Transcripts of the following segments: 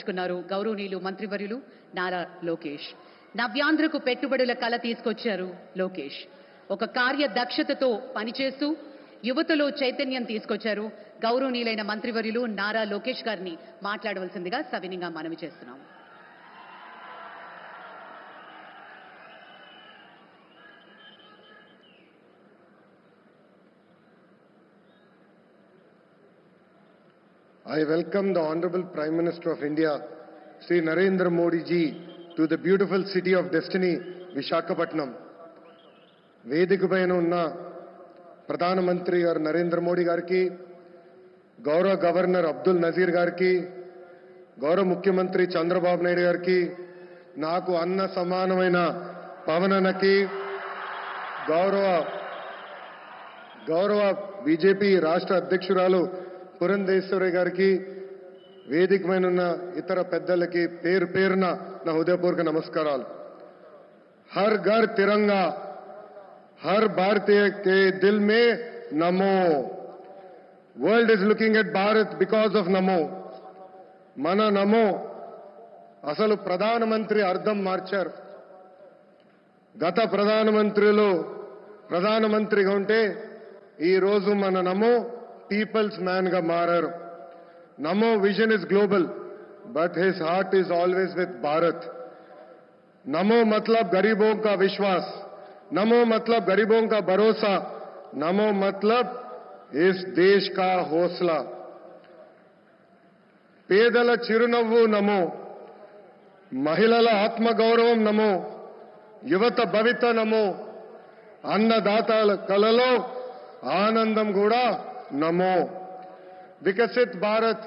దక్కించుకున్నారు గౌరవనీయులు మంత్రివర్యులు నారా లోకేష్. నవ్యాంధ్రకు పెట్టుబడుల కళ తీసుకొచ్చారు లోకేష్. ఒక కార్యదక్షతతో పనిచేస్తూ యువతలో చైతన్యం తీసుకొచ్చారు. గౌరవనీయులైన మంత్రివర్యులు నారా లోకేష్ గారిని మాట్లాడవలసిందిగా సవినీయంగా మనవి చేస్తున్నాం. I welcome the Honorable Prime Minister of India, Sri Narendra Modi ji, to the beautiful city of destiny, Visakhapatnam. వేదిక పైన ఉన్న ప్రధానమంత్రి గారు నరేంద్ర మోడీ గారికి, గౌరవ గవర్నర్ అబ్దుల్ నజీర్ గారికి, గౌరవ ముఖ్యమంత్రి చంద్రబాబు నాయుడు గారికి, నాకు అన్న సమానమైన పవనన్నకి, గౌరవ బీజేపీ రాష్ట్ర అధ్యక్షురాలు పురంధేశ్వరి గారికి, వేదిక పైన ఉన్న ఇతర పెద్దలకి పేరు పేరున నా హృదయపూర్వక నమస్కారాలు. Har Ghar Tiranga, her Bharatiya K Dil May Namo. World is looking at Bharat because of నమో. మన నమో అసలు ప్రధానమంత్రి అర్థం మార్చారు. గత ప్రధానమంత్రిగా ఉంటే ఈరోజు మన నమో పీపుల్స్ మ్యాన్ గా మారారు. నమో vision is global but his heart is always with Bharat. नमो मतलब गरीबों का विश्वास, नमो मतलब गरीबों का भरोसा, नमो मतलब इस देश का हौसला. పేదల చిరునవ్వు నమో, మహిళల ఆత్మగౌరవం నమో, యువత భవిత నమో, అన్నదాతల కలలో ఆనందం కూడా నమో. Viksit Bharat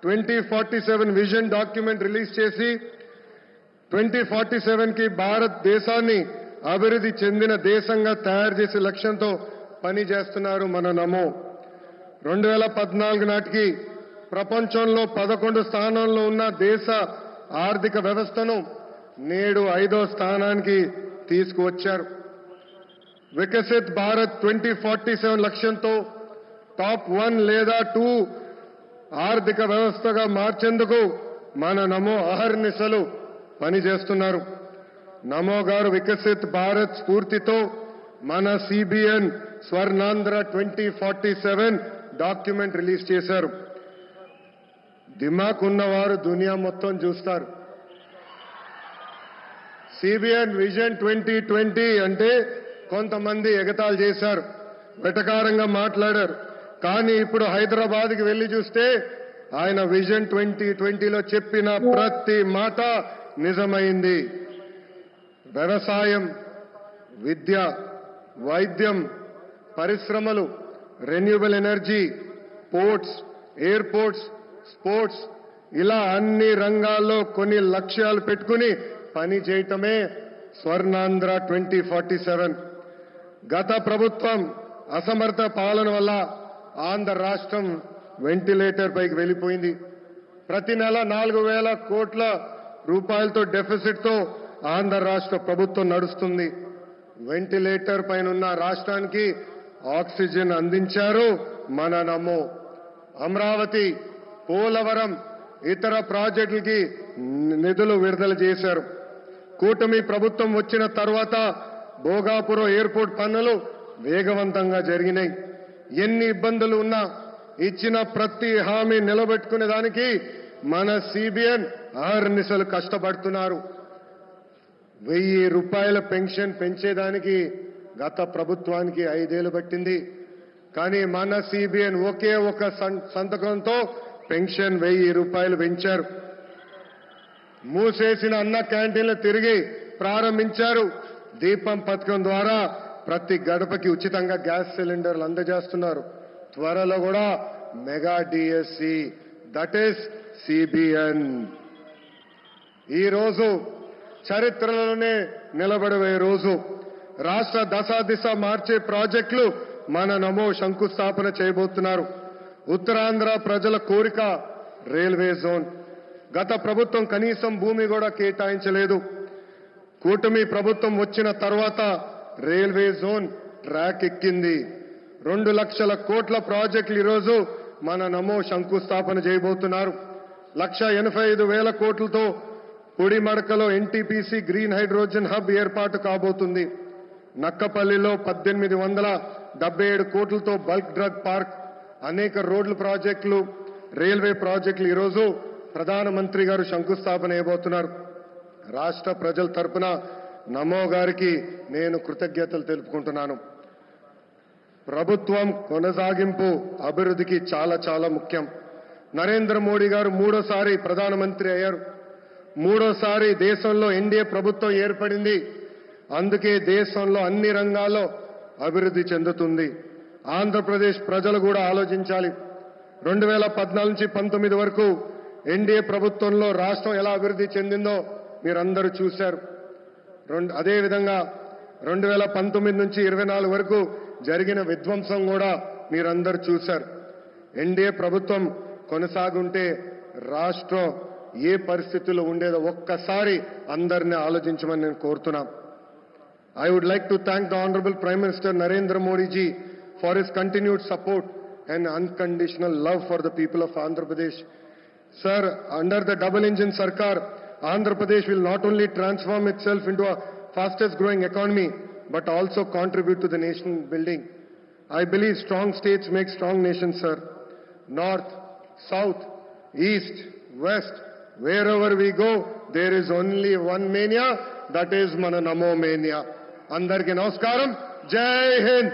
2047 vision document release చేసి 2047కి భారతదేశాన్ని అభివృద్ధి చెందిన దేశంగా తయారు చేసే లక్ష్యంతో పనిచేస్తున్నారు మన నమో. 2014 నాటికి ప్రపంచంలో 11 స్థానంలో ఉన్న దేశ ఆర్థిక వ్యవస్థను నేడు 5వ స్థానానికి తీసుకువచ్చారు. వికసిత్ భారత్ 2047 లక్ష్యంతో టాప్ 1 లేదా 2 ఆర్థిక వ్యవస్థగా మార్చేందుకు మన నమో అహర్నిశలు పనిచేస్తున్నారు. నమో గారు వికసిత్ భారత్ స్ఫూర్తితో మన సిబిఎన్ స్వర్ణాంధ్ర 2047 డాక్యుమెంట్ రిలీజ్ చేశారు. దిమాక్ ఉన్నవారు దునియా మొత్తం చూస్తారు. సిబిఎన్ విజన్ 2020 అంటే కొంతమంది ఎగతాళి చేశారు, వెటకారంగా మాట్లాడారు. కానీ ఇప్పుడు హైదరాబాద్కి వెళ్లి చూస్తే ఆయన విజన్ 2020లో చెప్పిన ప్రతి మాట నిజమైంది. వ్యవసాయం, విద్య, వైద్యం, పరిశ్రమలు, renewable energy, ports, airports, sports, ఇలా అన్ని రంగాల్లో కొన్ని లక్ష్యాలు పెట్టుకుని పని చేయటమే స్వర్ణాంధ్ర 2047. గత ప్రభుత్వం అసమర్థ పాలన వల్ల ఆంధ్ర రాష్ట్రం వెంటిలేటర్ పైకి వెళ్లిపోయింది. ప్రతి నెల 4,000 కోట్ల రూపాయలతో డెఫిసిట్ తో ఆంధ్ర రాష్ట్ర ప్రభుత్వం నడుస్తుంది. వెంటిలేటర్ పైన ఉన్న రాష్ట్రానికి ఆక్సిజన్ అందించారు మన నమో. అమరావతి, పోలవరం, ఇతర ప్రాజెక్టులకి నిధులు విడుదల చేశారు. కూటమి ప్రభుత్వం వచ్చిన తర్వాత భోగాపురం ఎయిర్పోర్ట్ పనులు వేగవంతంగా జరిగినాయి. ఎన్ని ఇబ్బందులు ఉన్నా ఇచ్చిన ప్రతి హామీ నిలబెట్టుకునే దానికి మన సిబిఎన్ ఆర్నిసలు కష్టపడుతున్నారు. 1,000 రూపాయల పెన్షన్ పెంచేదానికి గత ప్రభుత్వానికి 5 ఏళ్లు పట్టింది. కానీ మన సిబిఎన్ ఒకే ఒక సంతకంతో పెన్షన్ 1,000 రూపాయలు పెంచారు. మూసేసిన అన్న క్యాంటీన్లు తిరిగి ప్రారంభించారు. దీపం పథకం ద్వారా ప్రతి గడపకి ఉచితంగా గ్యాస్ సిలిండర్లు అందజేస్తున్నారు. త్వరలో కూడా mega DSC, that is CBN. ఈ రోజు చరిత్రలోనే నిలబడే రోజు. రాష్ట్ర దశాదిశ మార్చే ప్రాజెక్టులు మన నమో శంకుస్థాపన చేయబోతున్నారు. ఉత్తరాంధ్ర ప్రజల కోరిక రైల్వే జోన్. గత ప్రభుత్వం కనీసం భూమి కూడా కేటాయించలేదు. కూటమి ప్రభుత్వం వచ్చిన తర్వాత రైల్వే జోన్ ట్రాక్ ఎక్కింది. 2 లక్షల కోట్ల ప్రాజెక్టులు ఈరోజు మన నమో శంకుస్థాపన చేయబోతున్నారు. 1,85,000 కోట్లతో పుడిమడకలో ఎన్టీపీసీ గ్రీన్ హైడ్రోజన్ హబ్ ఏర్పాటు కాబోతుంది. నక్కపల్లిలో 1,877 కోట్లతో బల్క్ డ్రగ్ పార్క్, అనేక రోడ్ల ప్రాజెక్టులు, రైల్వే ప్రాజెక్టులు ఈరోజు ప్రధానమంత్రి గారు శంకుస్థాపన చేయబోతున్నారు. రాష్ట్ర ప్రజల తరపున నమో గారికి నేను కృతజ్ఞతలు తెలుపుకుంటున్నాను. ప్రభుత్వం కొనసాగింపు అభివృద్ధికి చాలా చాలా ముఖ్యం. నరేంద్ర మోడీ గారు మూడోసారి ప్రధానమంత్రి అయ్యారు. మూడోసారి దేశంలో ఎన్డీఏ ప్రభుత్వం ఏర్పడింది. అందుకే దేశంలో అన్ని రంగాల్లో అభివృద్ధి చెందుతుంది. ఆంధ్రప్రదేశ్ ప్రజలు కూడా ఆలోచించాలి. 2014 నుంచి 19 వరకు ఎన్డీఏ ప్రభుత్వంలో రాష్ట్రం ఎలా అభివృద్ధి చెందిందో మీరందరూ చూశారు. అదేవిధంగా 2019 నుంచి 24 వరకు జరిగిన విధ్వంసం కూడా మీరందరూ చూశారు. ఎన్డీఏ ప్రభుత్వం కొనసాగుంటే రాష్ట్రం ఏ పరిస్థితుల్లో ఉండేదో ఒక్కసారి అందరినీ ఆలోచించమని నేను కోరుతున్నా. I would like to thank the Honorable Prime Minister Narendra Modi ji for his continued support and unconditional love for the people of Andhra Pradesh. Sir, under the double engine Sarkar, Andhra Pradesh will not only transform itself into a fastest growing economy, but also contribute to the nation building. I believe strong states make strong nations, sir. North, South, East, West, wherever we go, there is only one mania, that is mana Namo mania. Andarki namaskaram, Jai Hind.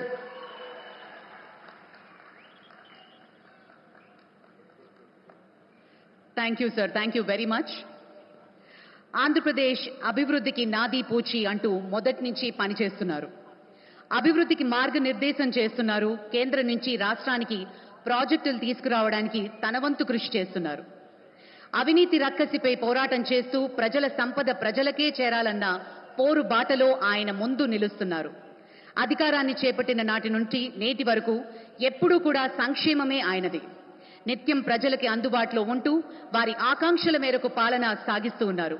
Thank you, sir. Thank you very much. Andhra Pradesh అభివృద్ధికి నాదీ పూచి అంటూ మొదటి నుంచి పనిచేస్తున్నారు. అభివృద్ధికి మార్గనిర్దేశం చేస్తున్నారు. కేంద్రం నుంచి రాష్ట్రానికి ప్రాజెక్టులు తీసుకురావడానికి తన వంతు కృషి చేస్తున్నారు. అవినీతి రక్కసిపై పోరాటం చేస్తూ ప్రజల సంపద ప్రజలకే చేరాలన్న పోరు బాటలో ఆయన ముందు నిలుస్తున్నారు. అధికారాన్ని చేపట్టిన నాటి నుండి నేటి వరకు ఎప్పుడూ కూడా సంక్షేమమే ఆయనది. నిత్యం ప్రజలకి అందుబాటులో ఉంటూ వారి ఆకాంక్షల మేరకు పాలన సాగిస్తూ ఉన్నారు.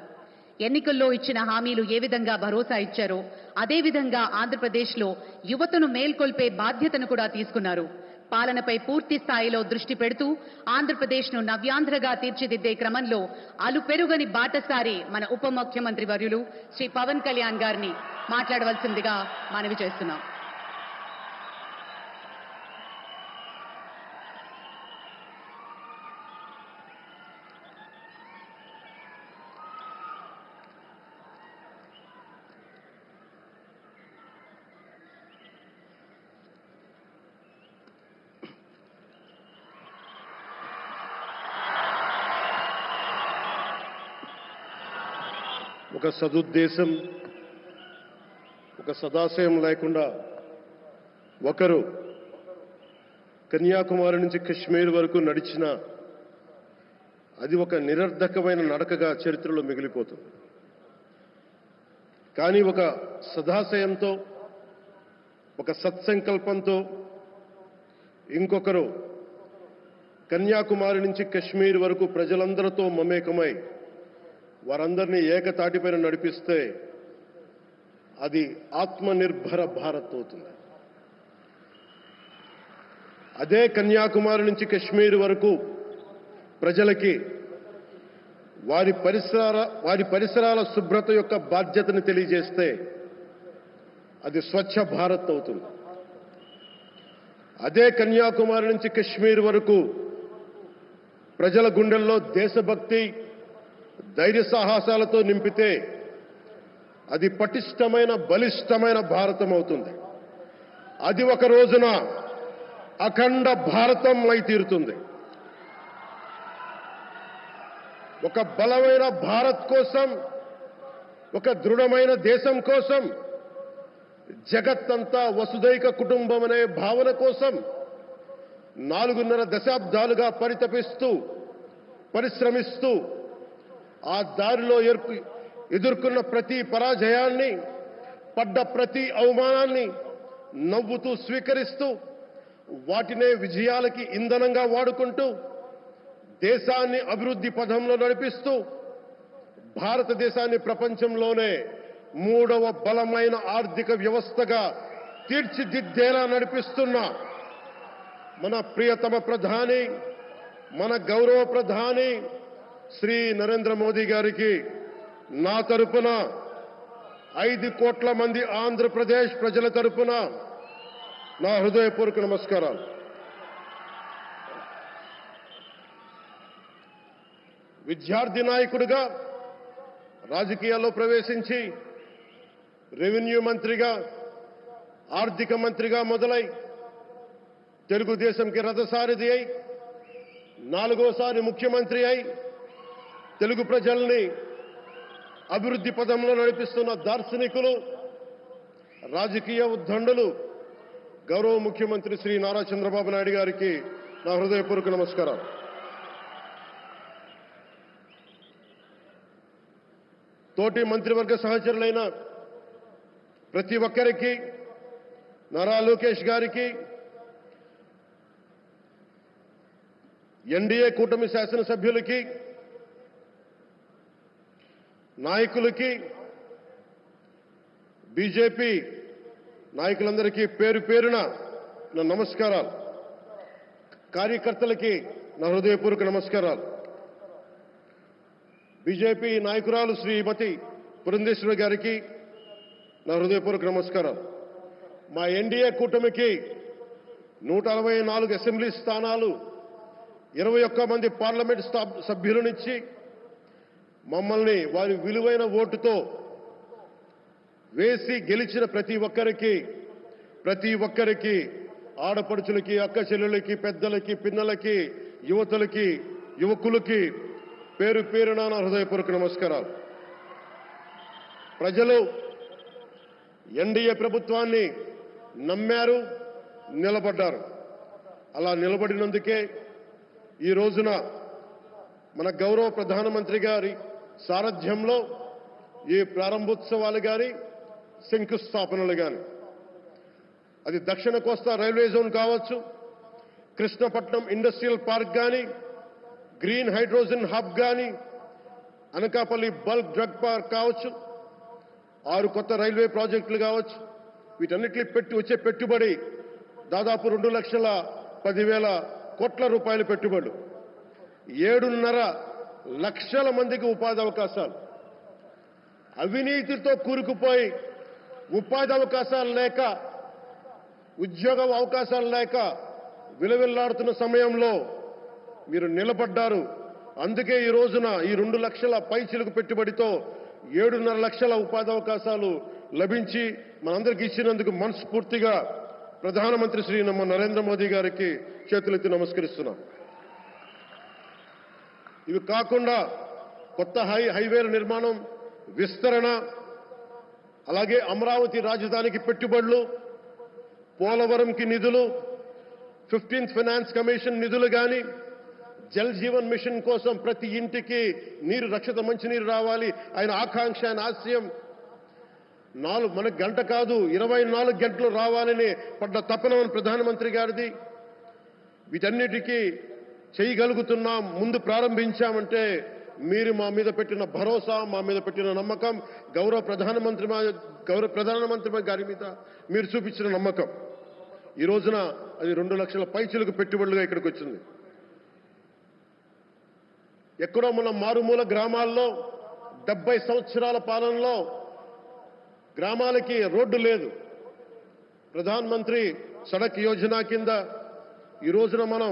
ఎన్నికల్లో ఇచ్చిన హామీలు ఏ విధంగా భరోసా ఇచ్చారో అదే విధంగా ఆంధ్రప్రదేశ్లో యువతను మేల్కొల్పే బాధ్యతను కూడా తీసుకున్నారు. పాలనపై పూర్తి స్థాయిలో దృష్టి పెడుతూ ఆంధ్రప్రదేశ్ను నవ్యాంధ్రగా తీర్చిదిద్దే క్రమంలో అలుపెరుగని బాటసారి మన ఉప ముఖ్యమంత్రి వర్యులు శ్రీ పవన్ కళ్యాణ్ గారిని మాట్లాడవలసిందిగా మనవి చేస్తున్నాం. ఒక సదుద్దేశం, ఒక సదాశయం లేకుండా ఒకరు కన్యాకుమారి నుంచి కశ్మీర్ వరకు నడిచిన అది ఒక నిరర్ధకమైన నడకగా చరిత్రలో మిగిలిపోతుంది. కానీ ఒక సదాశయంతో, ఒక సత్సంకల్పంతో ఇంకొకరు కన్యాకుమారి నుంచి కశ్మీర్ వరకు ప్రజలందరితో మమేకమై వారందరినీ ఏకతాటిపైన నడిపిస్తే అది ఆత్మనిర్భర భారత్ అవుతుంది. అదే కన్యాకుమారి నుంచి కశ్మీర్ వరకు ప్రజలకి వారి పరిసరాల శుభ్రత యొక్క బాధ్యతను తెలియజేస్తే అది స్వచ్ఛ భారత్ అవుతుంది. అదే కన్యాకుమారి నుంచి కశ్మీర్ వరకు ప్రజల గుండెల్లో దేశభక్తి, ధైర్య సాహసాలతో నింపితే అది పటిష్టమైన, బలిష్టమైన భారతం అవుతుంది. అది ఒక రోజున అఖండ భారతం అయి తీరుతుంది. ఒక బలమైన భారత్ కోసం, ఒక దృఢమైన దేశం కోసం, జగత్తంతా వసుదైక కుటుంబం అనే భావన కోసం 4.5 దశాబ్దాలుగా పరిశ్రమిస్తూ ఆ దారిలో ఎదుర్కొన్న ప్రతి పరాజయాన్ని, పడ్డ ప్రతి అవమానాన్ని నవ్వుతూ స్వీకరిస్తూ వాటినే విజయాలకి ఇంధనంగా వాడుకుంటూ దేశాన్ని అభివృద్ధి పథంలో నడిపిస్తూ భారతదేశాన్ని ప్రపంచంలోనే 3వ బలమైన ఆర్థిక వ్యవస్థగా తీర్చిదిద్దేలా నడిపిస్తున్న మన ప్రియతమ ప్రధాని, మన గౌరవ ప్రధాని శ్రీ నరేంద్ర మోదీ గారికి నా తరపున 5 కోట్ల మంది ఆంధ్రప్రదేశ్ ప్రజల తరపున నా హృదయపూర్వక నమస్కారాలు. విద్యార్థి నాయకుడిగా రాజకీయాల్లో ప్రవేశించి రెవెన్యూ మంత్రిగా, ఆర్థిక మంత్రిగా మొదలై తెలుగుదేశంకి రథసారథి అయి 4వసారి ముఖ్యమంత్రి అయి తెలుగు ప్రజల్ని అభివృద్ధి పదంలో నడిపిస్తున్న దార్శనికులు, రాజకీయ ఉద్దండులు గౌరవ ముఖ్యమంత్రి శ్రీ నారా చంద్రబాబు నాయుడు గారికి నా హృదయపూర్వక నమస్కారాలు. తోటి మంత్రివర్గ సహచరులైన ప్రతి ఒక్కరికి, నారా లోకేష్ గారికి, ఎన్డీఏ కూటమి శాసనసభ్యులకి, నాయకులకి, బీజేపీ నాయకులందరికీ పేరు పేరున నా నమస్కారాలు. కార్యకర్తలకి నా హృదయపూర్వక నమస్కారాలు. బీజేపీ నాయకురాలు శ్రీమతి పురంధేశ్వరి గారికి నా హృదయపూర్వక నమస్కారాలు. మా ఎన్డీఏ కూటమికి 164 అసెంబ్లీ స్థానాలు, 21 మంది పార్లమెంట్ సభ్యులనిచ్చి మమ్మల్ని వారి విలువైన ఓటుతో వేసి గెలిచిన ప్రతి ఒక్కరికి ఆడపడుచులకి, అక్క చెల్లెలకి, పెద్దలకి, పిన్నలకి, యువతలకి, యువకులకి పేరు పేరున నా హృదయపూర్వక నమస్కారాలు. ప్రజలు ఎన్డీఏ ప్రభుత్వాన్ని నమ్మారు, నిలబడ్డారు. అలా నిలబడినందుకే ఈ రోజున మన గౌరవ ప్రధానమంత్రి గారి సారథ్యంలో ఈ ప్రారంభోత్సవాలు కానీ, శంకుస్థాపనలు కానీ, అది దక్షిణ కోస్తా రైల్వే జోన్ కావచ్చు, కృష్ణపట్నం ఇండస్ట్రియల్ పార్క్ కానీ, గ్రీన్ హైడ్రోజన్ హబ్ కానీ, అనకాపల్లి బల్క్ డ్రగ్ పార్క్ కావచ్చు, 6 కొత్త రైల్వే ప్రాజెక్టులు కావచ్చు, వీటన్నిటిని వచ్చే పెట్టుబడి దాదాపు 2,10,000 కోట్ల రూపాయల పెట్టుబడులు, 7.5 లక్షల మందికి ఉపాధి అవకాశాలు. అవినీతితో కూరుకుపోయి ఉపాధి అవకాశాలు లేక, ఉద్యోగ అవకాశాలు లేక విలవిల్లాడుతున్న సమయంలో మీరు నిలబడ్డారు. అందుకే ఈ రోజున ఈ 2 లక్షల పైచిలకు పెట్టుబడితో 7.5 లక్షల ఉపాధి అవకాశాలు లభించి మనందరికీ ఇచ్చినందుకు మనస్ఫూర్తిగా ప్రధానమంత్రి శ్రీ నరేంద్ర మోదీ గారికి చేతులెత్తి నమస్కరిస్తున్నాం. ఇవి కాకుండా కొత్త హైవేల నిర్మాణం, విస్తరణ, అలాగే అమరావతి రాజధానికి పెట్టుబడులు, పోలవరంకి నిధులు, 15th ఫైనాన్స్ కమిషన్ నిధులు కానీ, జల్ జీవన్ మిషన్ కోసం ప్రతి ఇంటికి నీరు, రక్షిత మంచినీరు రావాలి, ఆయన ఆకాంక్ష, ఆయన ఆశయం. మనకు గంట కాదు 24 గంటలు రావాలని పడ్డ తపన ప్రధానమంత్రి గారిది. వీటన్నిటికీ చేయగలుగుతున్నాం, ముందు ప్రారంభించామంటే మీరు మా మీద పెట్టిన భరోసా, మా మీద పెట్టిన నమ్మకం, గౌరవ ప్రధానమంత్రి గారి మీద మీరు చూపించిన నమ్మకం. ఈ రోజున అది 2 లక్షల పైచిలకు పెట్టుబడులుగా ఇక్కడికి వచ్చింది. ఎక్కడో మన మారుమూల గ్రామాల్లో 70 సంవత్సరాల పాలనలో గ్రామాలకి రోడ్డు లేదు. ప్రధానమంత్రి సడక్ యోజన కింద ఈ రోజున మనం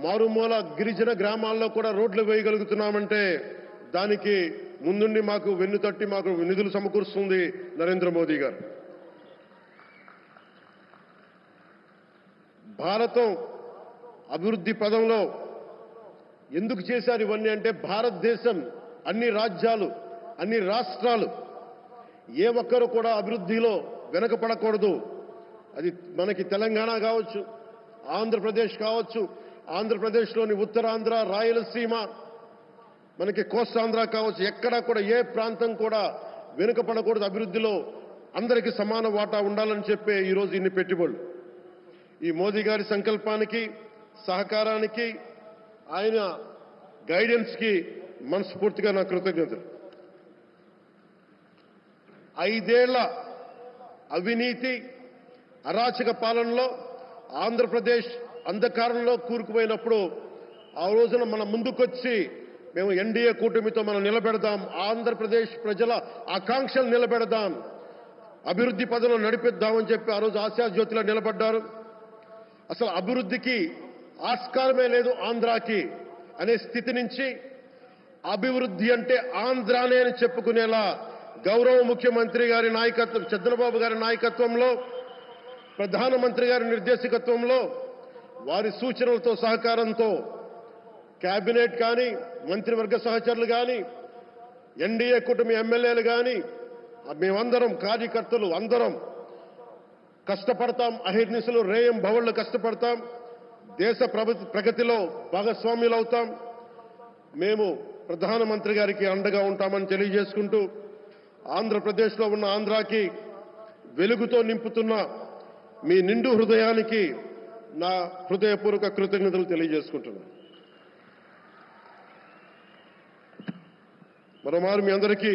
మారుమూల గిరిజన గ్రామాల్లో కూడా రోడ్లు వేయగలుగుతున్నామంటే దానికి ముందుండి మాకు వెన్నుతట్టి మాకు నిధులు సమకూరుస్తుంది నరేంద్ర మోదీ గారు. భారతం అభివృద్ధి పదంలో ఎందుకు చేశారు ఇవన్నీ అంటే, భారతదేశం అన్ని రాజ్యాలు, అన్ని రాష్ట్రాలు ఏ ఒక్కరు కూడా అభివృద్ధిలో వెనకపడకూడదు. అది మనకి తెలంగాణ కావచ్చు, ఆంధ్రప్రదేశ్ కావచ్చు, ఆంధ్రప్రదేశ్లోని ఉత్తరాంధ్ర, రాయలసీమ, మనకి కోస్తాంధ్ర కావచ్చు, ఎక్కడా కూడా ఏ ప్రాంతం కూడా వెనుకపడకూడదు. అభివృద్ధిలో అందరికీ సమాన వాటా ఉండాలని చెప్పే ఈరోజు ఇన్ని పెట్టుబడులు. ఈ మోదీ గారి సంకల్పానికి, సహకారానికి, ఆయన గైడెన్స్కి మనస్ఫూర్తిగా నా కృతజ్ఞతలు. 5 ఏళ్ల అవినీతి, అరాచక పాలనలో ఆంధ్రప్రదేశ్ అంధకారంలో కూరుకుపోయినప్పుడు ఆ రోజున మన ముందుకొచ్చి మేము ఎన్డీఏ కూటమితో మనం నిలబెడదాం, ఆంధ్రప్రదేశ్ ప్రజల ఆకాంక్షలు నిలబెడదాం, అభివృద్ధి పదంలో నడిపిద్దామని చెప్పి ఆ రోజు ఆశాజ్యోతిలో నిలబడ్డారు. అసలు అభివృద్ధికి ఆస్కారమే లేదు ఆంధ్రాకి అనే స్థితి నుంచి అభివృద్ధి అంటే ఆంధ్రానే అని చెప్పుకునేలా గౌరవ ముఖ్యమంత్రి గారి నాయకత్వం, చంద్రబాబు గారి నాయకత్వంలో, ప్రధానమంత్రి గారి నిర్దేశకత్వంలో, వారి సూచనలతో సహకారంతో కేబినెట్ కానీ, మంత్రివర్గ సహచరులు కానీ, ఎన్డీఏ కూటమి ఎమ్మెల్యేలు కానీ, మేమందరం కార్యకర్తలు అందరం కష్టపడతాం. అహిర్నిశలు రేయం భవళ్లు కష్టపడతాం. దేశ ప్రగతిలో భాగస్వామ్యులవుతాం. మేము ప్రధానమంత్రి గారికి అండగా ఉంటామని తెలియజేసుకుంటూ, ఆంధ్రప్రదేశ్లో ఉన్న ఆంధ్రాకి వెలుగుతో నింపుతున్న మీ నిండు హృదయానికి నా హృదయపూర్వక కృతజ్ఞతలు తెలియజేసుకుంటున్నాను. మరోమారు మీ అందరికీ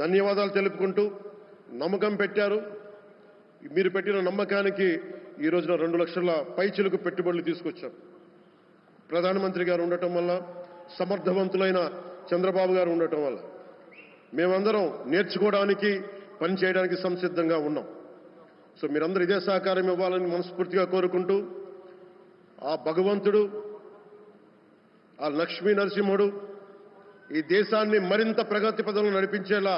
ధన్యవాదాలు తెలుపుకుంటూ, నమ్మకం పెట్టారు. మీరు పెట్టిన నమ్మకానికి ఈ రోజున 2 లక్షల పైచిలకు పెట్టుబడులు తీసుకొచ్చాం. ప్రధానమంత్రి గారు ఉండటం వల్ల, సమర్థవంతులైన చంద్రబాబు గారు ఉండటం వల్ల మేమందరం నేర్చుకోవడానికి, పనిచేయడానికి సంసిద్ధంగా ఉన్నాం. సో మీరందరూ ఇదే సహకారం ఇవ్వాలని మనస్ఫూర్తిగా కోరుకుంటూ, ఆ భగవంతుడు, ఆ లక్ష్మీ నరసింహుడు ఈ దేశాన్ని మరింత ప్రగతి పదంలో నడిపించేలా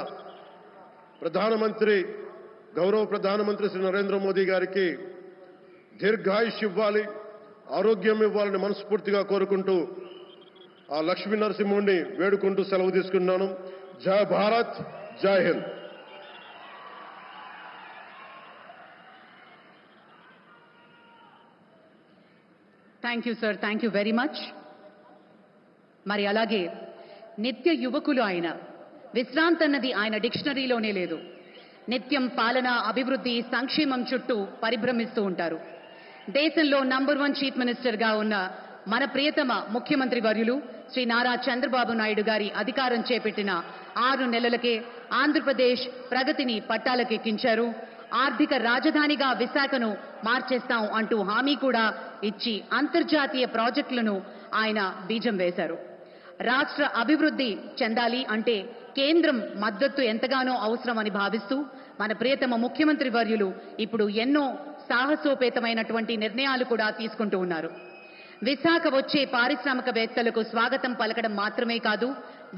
గౌరవ ప్రధానమంత్రి శ్రీ నరేంద్ర మోదీ గారికి దీర్ఘాయుష్ ఇవ్వాలి, ఆరోగ్యం ఇవ్వాలని మనస్ఫూర్తిగా కోరుకుంటూ, ఆ లక్ష్మీ నరసింహుడిని వేడుకుంటూ సెలవు తీసుకున్నాను. జై భారత్, జై Hind. Thank you sir, thank you very much. మరి అలాగే నిత్య యువకులు ఆయన, విశ్రాంతన్నది ఆయన డిక్షనరీలోనే లేదు. నిత్యం పాలన, అభివృద్ధి, సంక్షేమం చుట్టూ పరిభ్రమిస్తూ ఉంటారు. దేశంలో నంబర్ 1 చీఫ్ మినిస్టర్గా ఉన్న మన ప్రియతమ ముఖ్యమంత్రి వర్యులు శ్రీ నారా చంద్రబాబు నాయుడు గారి అధికారం చేపట్టిన 6 నెలలకే ఆంధ్రప్రదేశ్ ప్రగతిని పట్టాలకెక్కించారు. ఆర్థిక రాజధానిగా విశాఖను మార్చేస్తాం అంటూ హామీ కూడా ఇచ్చి అంతర్జాతీయ ప్రాజెక్టులను ఆయన బీజం వేశారు. రాష్ట్ర అభివృద్ధి చెందాలి అంటే కేంద్రం మద్దతు ఎంతగానో అవసరమని భావిస్తూ మన ప్రియతమ ముఖ్యమంత్రి వర్యులు ఇప్పుడు ఎన్నో సాహసోపేతమైనటువంటి నిర్ణయాలు కూడా తీసుకుంటూ ఉన్నారు. విశాఖ వచ్చే పారిశ్రామికవేత్తలకు స్వాగతం పలకడం మాత్రమే కాదు,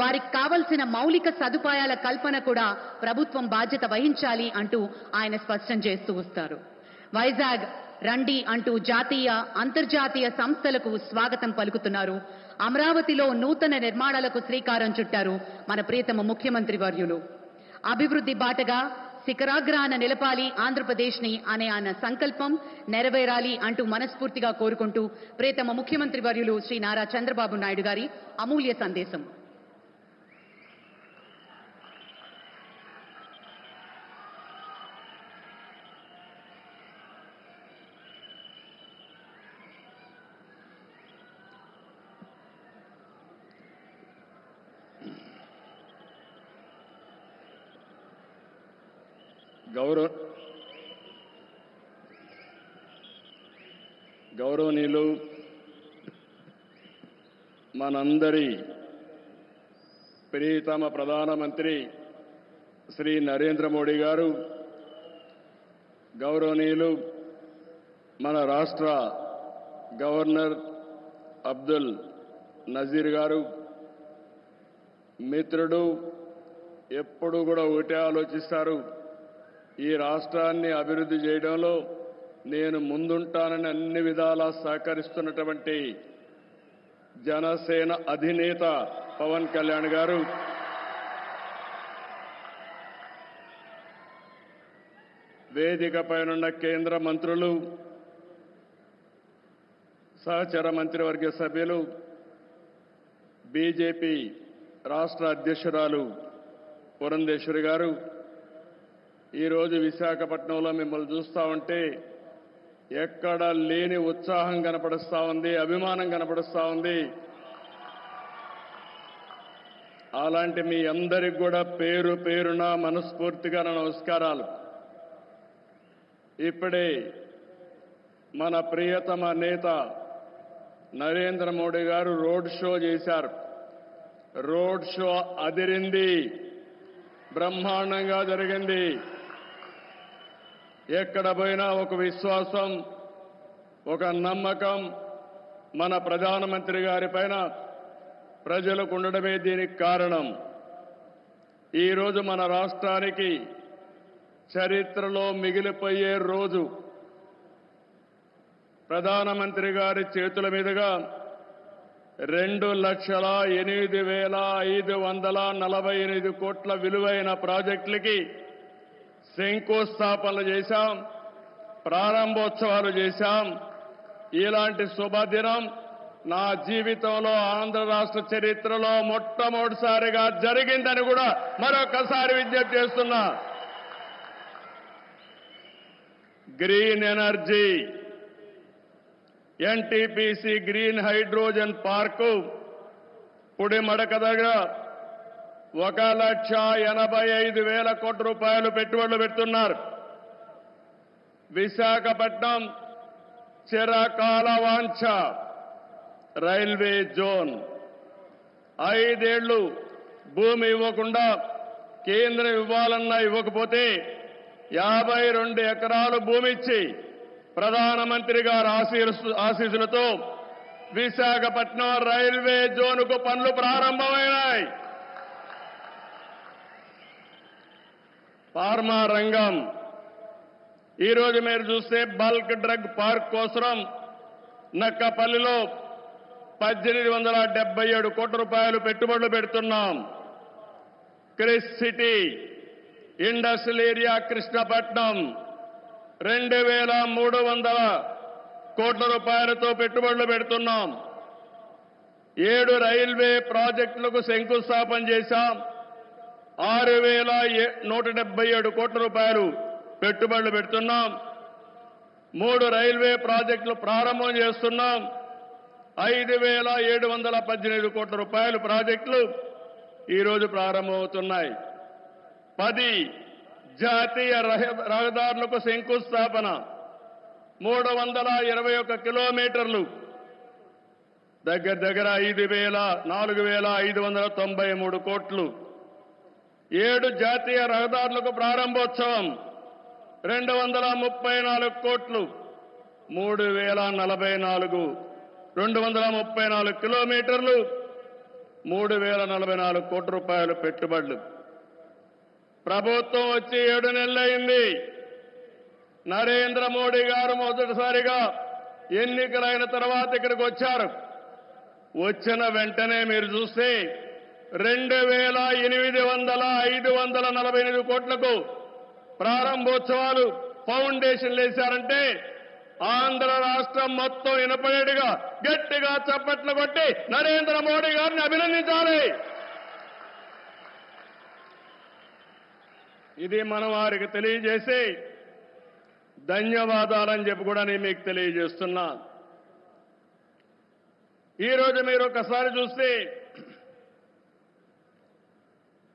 వారికి కావలసిన మౌలిక సదుపాయాల కల్పన కూడా ప్రభుత్వం బాధ్యత వహించాలి అంటూ ఆయన స్పష్టం చేస్తూ వస్తారు. వైజాగ్ రండి అంటూ జాతీయ, అంతర్జాతీయ సంస్థలకు స్వాగతం పలుకుతున్నారు. అమరావతిలో నూతన నిర్మాణాలకు శ్రీకారం చుట్టారు మన ప్రియతమ ముఖ్యమంత్రి వర్యులు. అభివృద్ధి బాటగా శిఖరాగ్రాన నిలపాలి ఆంధ్రప్రదేశ్ని అనే ఆయన సంకల్పం నెరవేరాలి అంటూ మనస్ఫూర్తిగా కోరుకుంటూ ప్రియతమ ముఖ్యమంత్రి వర్యులు శ్రీ నారా చంద్రబాబు నాయుడు గారి అమూల్య సందేశం. గౌరవనీయులు, మనందరి ప్రియతమ ప్రధానమంత్రి శ్రీ నరేంద్ర మోడీ గారు, గౌరవనీయులు మన రాష్ట్ర గవర్నర్ అబ్దుల్ నజీర్ గారు, మిత్రుడు, ఎప్పుడు కూడా ఒకటే ఆలోచిస్తారు, ఈ రాష్ట్రాన్ని అభివృద్ధి చేయడంలో నేను ముందుంటానని అన్ని విధాలా సహకరిస్తున్నటువంటి జనసేన అధినేత పవన్ కళ్యాణ్ గారు, వేదికపైనున్న కేంద్ర మంత్రులు, సహచర మంత్రివర్గ సభ్యులు, బీజేపీ రాష్ట్ర అధ్యక్షురాలు పురంధేశ్వరి గారు, ఈరోజు విశాఖపట్నంలో మిమ్మల్ని చూస్తూ ఉంటే ఎక్కడ లేని ఉత్సాహం కనపడుస్తూ ఉంది, అభిమానం కనపడుస్తూ ఉంది. అలాంటి మీ అందరికి కూడా పేరు పేరున మనస్ఫూర్తిగా నమస్కారాలు. ఇప్పుడే మన ప్రియతమ నేత నరేంద్ర మోడీ గారు రోడ్ షో చేశారు. రోడ్ షో అదిరింది, బ్రహ్మాండంగా జరిగింది. ఎక్కడ పోయినా ఒక విశ్వాసం, ఒక నమ్మకం మన ప్రధానమంత్రి గారి పైన ప్రజలకు ఉండడమే దీనికి కారణం. ఈరోజు మన రాష్ట్రానికి చరిత్రలో మిగిలిపోయే రోజు. ప్రధానమంత్రి గారి చేతుల మీదుగా 2,08,548 కోట్ల విలువైన ప్రాజెక్టులకి శంకుస్థాపనలు చేశాం, ప్రారంభోత్సవాలు చేశాం. ఇలాంటి శుభదినం నా జీవితంలో ఆంధ్ర రాష్ట్ర చరిత్రలో మొట్టమొదటిసారిగా జరిగిందని కూడా మరొకసారి విజ్ఞప్తి చేస్తున్నా. Green energy, NTPC green hydrogen park Pudimadaka దగ్గర 1,85,000 కోట్ల రూపాయలు పెట్టుబడులు పెడుతున్నారు. విశాఖపట్నం చిరకాల వాంఛ రైల్వే జోన్ 5 ఏళ్లు భూమి ఇవ్వకుండా కేంద్రం ఇవ్వాలన్నా ఇవ్వకపోతే 52 ఎకరాలు భూమి ఇచ్చి ప్రధానమంత్రి గారి ఆశీస్సులతో విశాఖపట్నం రైల్వే జోన్కు పనులు ప్రారంభమైనాయి. ఫార్మా రంగం ఈరోజు మీరు చూస్తే బల్క్ డ్రగ్ పార్క్ కోసం నక్కపల్లిలో 1,877 కోట్ల రూపాయలు పెట్టుబడులు పెడుతున్నాం. Chris city industrial area Krishnapatnam 2,300 కోట్ల రూపాయలతో పెట్టుబడులు పెడుతున్నాం. 7 రైల్వే ప్రాజెక్టులకు శంకుస్థాపన చేశాం. 6,177 కోట్ల రూపాయలు పెట్టుబడులు పెడుతున్నాం. 3 రైల్వే ప్రాజెక్టులు ప్రారంభం చేస్తున్నాం. 5,718 కోట్ల రూపాయల ప్రాజెక్టులు ఈరోజు ప్రారంభమవుతున్నాయి. 10 జాతీయ రహదారులకు శంకుస్థాపన, 321 కిలోమీటర్లు, దగ్గర 4,593 కోట్లు. 7 జాతీయ రహదారులకు ప్రారంభోత్సవం, 234 కోట్లు, 234 కిలోమీటర్లు, 3,044 కోట్ల రూపాయలు పెట్టుబడులు. ప్రభుత్వం వచ్చి 7 నెలలైంది. నరేంద్ర మోడీ గారు మొదటిసారిగా ఎన్నికలైన తర్వాత ఇక్కడికి వచ్చారు. వచ్చిన వెంటనే మీరు చూస్తే 2,548 కోట్లకు ప్రారంభోత్సవాలు, ఫౌండేషన్లు వేశారంటే ఆంధ్ర రాష్ట్రం మొత్తం వినపడేట్టుగా గట్టిగా చప్పట్లు కొట్టి నరేంద్ర మోడీ గారిని అభినందించాలి. ఇది మనం వారికి తెలియజేసి ధన్యవాదాలని చెప్పి కూడా నేను మీకు తెలియజేస్తున్నా. ఈరోజు మీరు ఒకసారి చూస్తే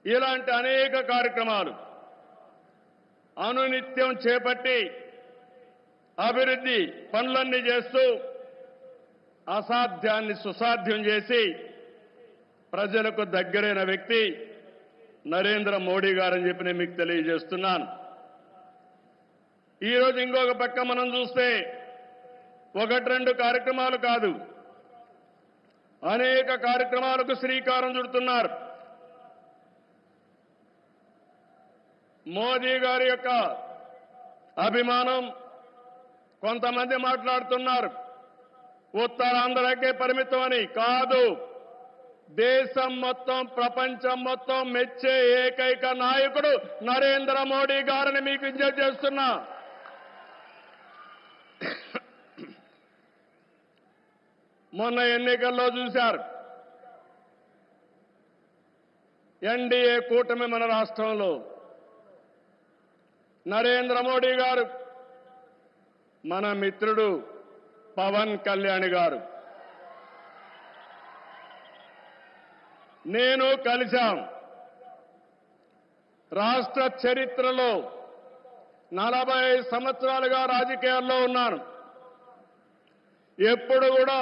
ఇలాంటి అనేక కార్యక్రమాలు అనునిత్యం చేపట్టి అభివృద్ధి పనులన్నీ చేస్తూ అసాధ్యాన్ని సుసాధ్యం చేసి ప్రజలకు దగ్గరైన వ్యక్తి నరేంద్ర మోడీ గారని చెప్పి నేను మీకు తెలియజేస్తున్నాను. ఈరోజు ఇంకొక పక్క మనం చూస్తే 1-2 కార్యక్రమాలు కాదు, అనేక కార్యక్రమాలకు శ్రీకారం చుడుతున్నారు. మోదీ గారి యొక్క అభిమానం కొంతమంది మాట్లాడుతున్నారు ఉత్తరాంధ్రకే పరిమితం అని. కాదు, దేశం మొత్తం, ప్రపంచం మొత్తం మెచ్చే ఏకైక నాయకుడు నరేంద్ర మోడీ గారిని మీకు విజ్ఞప్తి చేస్తున్నా. మొన్న ఎన్నికల్లో చూశారు, ఎన్డీఏ కూటమి మన రాష్ట్రంలో నరేంద్ర మోడీ గారు, మన మిత్రుడు పవన్ కళ్యాణ్ గారు, నేను కలిశాం. రాష్ట్ర చరిత్రలో 40 సంవత్సరాలుగా రాజకీయాల్లో ఉన్నాను. ఎప్పుడు కూడా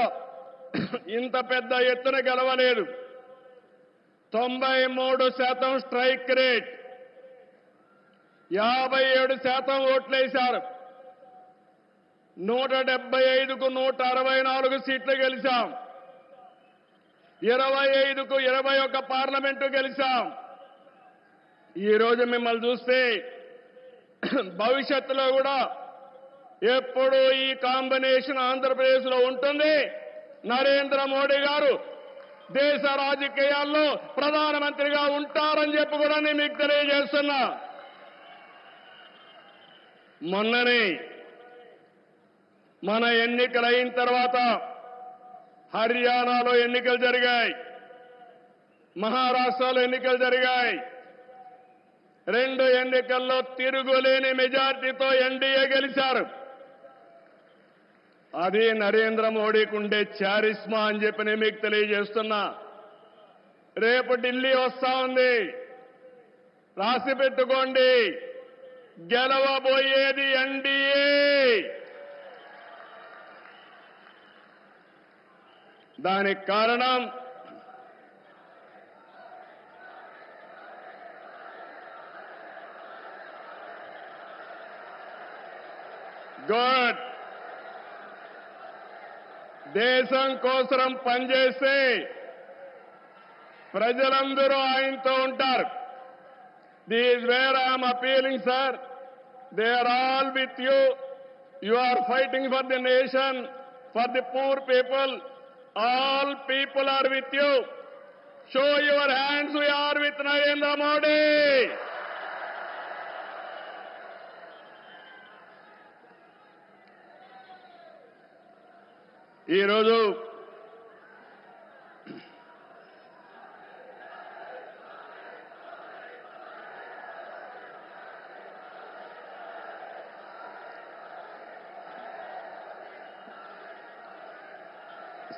ఇంత పెద్ద ఎత్తున గెలవలేదు. 93% స్ట్రైక్ రేట్, 57% ఓట్లేశారు. 175కు 164 సీట్లు గెలిచాం. 25కు 21 పార్లమెంటు గెలిచాం. ఈ రోజు మిమ్మల్ని చూస్తే భవిష్యత్తులో కూడా ఎప్పుడూ ఈ కాంబినేషన్ ఆంధ్రప్రదేశ్లో ఉంటుంది. నరేంద్ర మోడీ గారు దేశ రాజకీయాల్లో ప్రధానమంత్రిగా ఉంటారని చెప్పి కూడా నేను మీకు తెలియజేస్తున్నా. మొన్ననే మన ఎన్నికలు అయిన తర్వాత హర్యానాలో ఎన్నికలు జరిగాయి, మహారాష్ట్రలో ఎన్నికలు జరిగాయి. 2 ఎన్నికల్లో తిరుగులేని మెజార్టీతో ఎన్డీఏ గెలిచారు. అది నరేంద్ర మోడీకి ఉండే చారిస్మా అని చెప్పి నేను మీకు తెలియజేస్తున్నా. రేపు ఢిల్లీ వస్తా ఉంది, రాసి పెట్టుకోండి. గెలవబోయేది ఎన్డీఏ. దానికి కారణం గుడ్, దేశం కోసం పనిచేస్తే ప్రజలందరూ ఆయనతో ఉంటారు. This where I'm appealing sir, they are all with you. You are fighting for the nation, for the poor people. All people are with you. Show your hands, we are with Narendra Modi. ఈ రోజు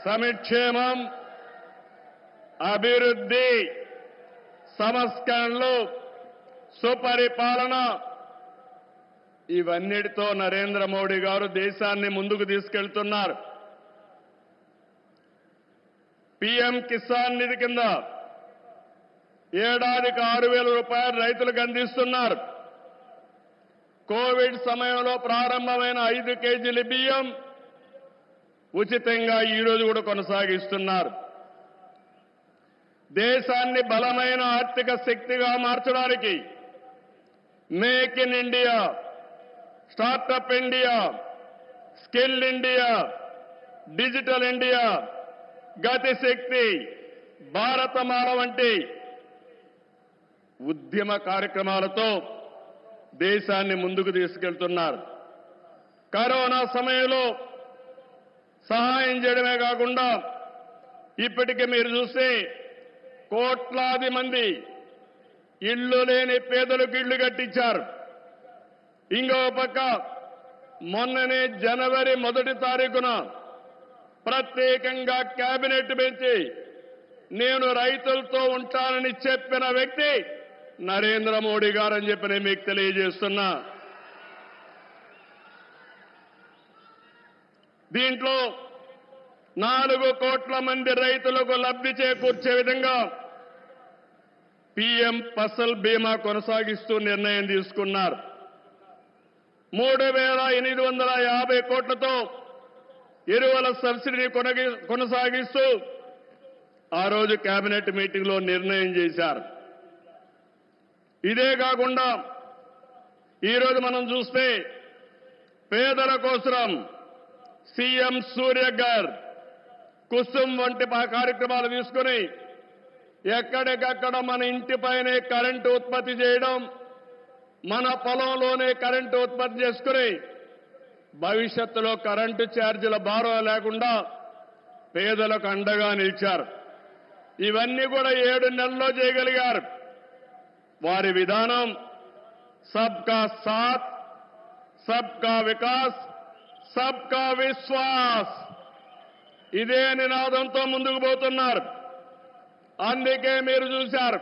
సంక్షేమం, అభివృద్ధి, సంస్కరణలు, సుపరిపాలన, ఇవన్నిటితో నరేంద్ర మోడీ గారు దేశాన్ని ముందుకు తీసుకెళ్తున్నారు. పీఎం కిసాన్ నిధి కింద ఏడాదికి 6,000 రూపాయలు రైతులకు అందిస్తున్నారు. కోవిడ్ సమయంలో ప్రారంభమైన 5 కేజీల బియ్యం ఉచితంగా ఈ రోజు కూడా కొనసాగిస్తున్నారు. దేశాన్ని బలమైన ఆర్థిక శక్తిగా మార్చడానికి make in India, startup India, skill India, digital India, Gatishakti, Bharatmala వంటి ఉద్యమ కార్యక్రమాలతో దేశాన్ని ముందుకు తీసుకెళ్తున్నారు. కరోనా సమయంలో సహాయం చేయడమే కాకుండా ఇప్పటికే మీరు చూస్తే కోట్లాది మంది ఇళ్లు లేని పేదలకు ఇళ్లు కట్టించారు. ఇంకో పక్క మొన్ననే జనవరి 1 తారీఖున ప్రత్యేకంగా కేబినెట్ పెంచి నేను రైతులతో ఉంటానని చెప్పిన వ్యక్తి నరేంద్ర మోడీ గారని చెప్పి నేను మీకు తెలియజేస్తున్నా. దీంట్లో 4 కోట్ల మంది రైతులకు లబ్ధి చేకూర్చే విధంగా పీఎం ఫసల్ బీమా కొనసాగిస్తూ నిర్ణయం తీసుకున్నారు. 3,850 కోట్లతో ఎరువుల సబ్సిడీని కొనసాగిస్తూ ఆ రోజు కేబినెట్ మీటింగ్లో నిర్ణయం చేశారు. ఇదే కాకుండా ఈరోజు మనం చూస్తే పేదల కోసం సీఎం సూర్యఘర్, కుసుమ్ వంటి కార్యక్రమాలు తీసుకుని ఎక్కడికక్కడ మన ఇంటిపైనే కరెంటు ఉత్పత్తి చేయడం, మన పొలంలోనే కరెంటు ఉత్పత్తి చేసుకుని భవిష్యత్తులో కరెంటు ఛార్జీల భారం లేకుండా పేదలకు అండగా నిలిచారు. ఇవన్నీ కూడా 7 నెలల్లో చేయగలిగారు. వారి విధానం సబ్కా సాథ్, సబ్కా వికాస్, సబ్కా విశ్వాస్, ఇదే నినాదంతో ముందుకు పోతున్నారు. అందుకే మీరు చూశారు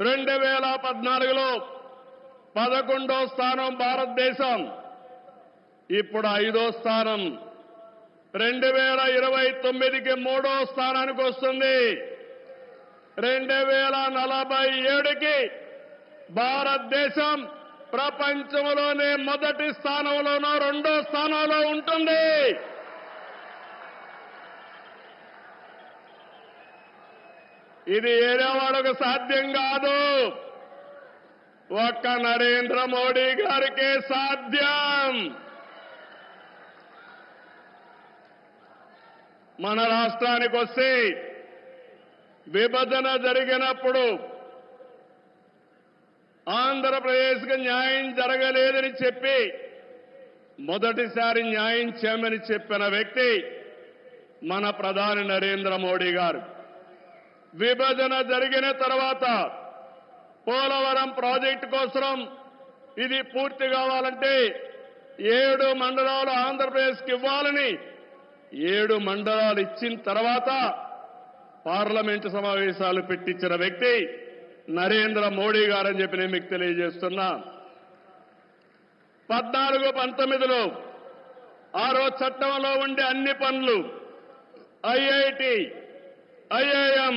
2014లో 11వ స్థానం భారతదేశం, ఇప్పుడు 5వ స్థానం. 2029కి 3వ స్థానానికి వస్తుంది. 2047కి భారతదేశం ప్రపంచంలోనే మొదటి స్థానంలోనో రెండో స్థానంలో ఉంటుంది. ఇది ఏరే వాళ్ళకు సాధ్యం కాదు, ఒక్క నరేంద్ర మోడీ గారికే సాధ్యం. మన రాష్ట్రానికి వస్తే విభజన జరిగినప్పుడు ఆంధ్రప్రదేశ్కి న్యాయం జరగలేదని చెప్పి మొదటిసారి న్యాయం చేయమని చెప్పిన వ్యక్తి మన ప్రధాని నరేంద్ర మోడీ గారు. విభజన జరిగిన తర్వాత పోలవరం ప్రాజెక్టు కోసం ఇది పూర్తి కావాలంటే 7 మండలాలు ఆంధ్రప్రదేశ్కి ఇవ్వాలని 7 మండలాలు ఇచ్చిన తర్వాత పార్లమెంటు సమావేశాలు పెట్టించిన వ్యక్తి నరేంద్ర మోడీ గారని చెప్పి నేను మీకు తెలియజేస్తున్నా. 14-19లో ఆ రోజు చట్టంలో ఉండే అన్ని పనులు IIT, IIM,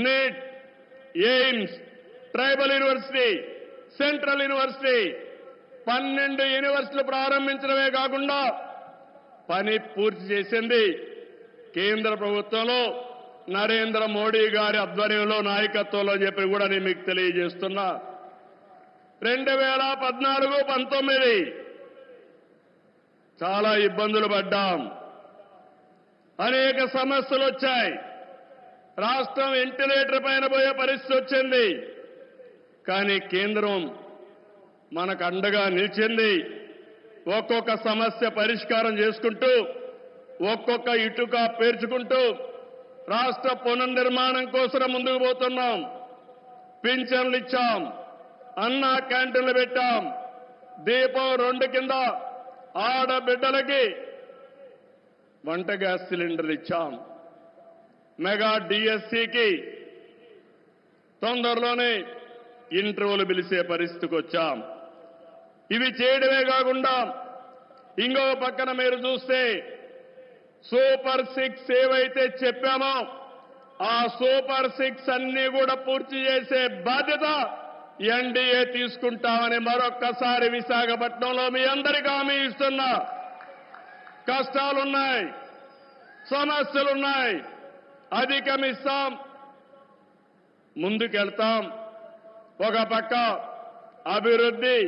NEET, AIIMS, tribal university, central university 12 యూనివర్సిటీలు ప్రారంభించడమే కాకుండా పని పూర్తి చేసింది కేంద్ర ప్రభుత్వంలో నరేంద్ర మోడీ గారి ఆధ్వర్యంలో నాయకత్వంలో చెప్పి కూడా నేను మీకు తెలియజేస్తున్నా. 2014-19 చాలా ఇబ్బందులు పడ్డాం, అనేక సమస్యలు వచ్చాయి, రాష్ట్రం వెంటిలేటర్ పైన పోయే పరిస్థితి వచ్చింది. కానీ కేంద్రం మనకు అండగా నిలిచింది. ఒక్కొక్క సమస్య పరిష్కారం చేసుకుంటూ ఒక్కొక్క ఇటుక పేర్చుకుంటూ రాష్ట్ర పునర్నిర్మాణం కోసం ముందుకు పోతున్నాం. పింఛన్లు ఇచ్చాం, అన్నా క్యాంటీన్లు పెట్టాం, దీపం 2 కింద ఆడబిడ్డలకి వంట గ్యాస్ సిలిండర్లు ఇచ్చాం, మెగా డిఎస్సికి తొందరలోనే ఇంటర్వ్యూలు పిలిచే పరిస్థితికి వచ్చాం. ఇవి చేయడమే కాకుండా ఇంకో పక్కన మీరు చూస్తే సూపర్ 6 ఏవైతే చెప్పామో ఆ సూపర్ 6 అన్ని కూడా పూర్తి చేసే బాధ్యత ఎన్డీఏ తీసుకుంటామని మరొక్కసారి విశాఖపట్నంలో మీ అందరికీ హామీ ఇస్తున్నా. కష్టాలున్నాయి, సమస్యలున్నాయి, అధిగమిస్తాం, ముందుకెళ్తాం. ఒక పక్క అభివృద్ధి,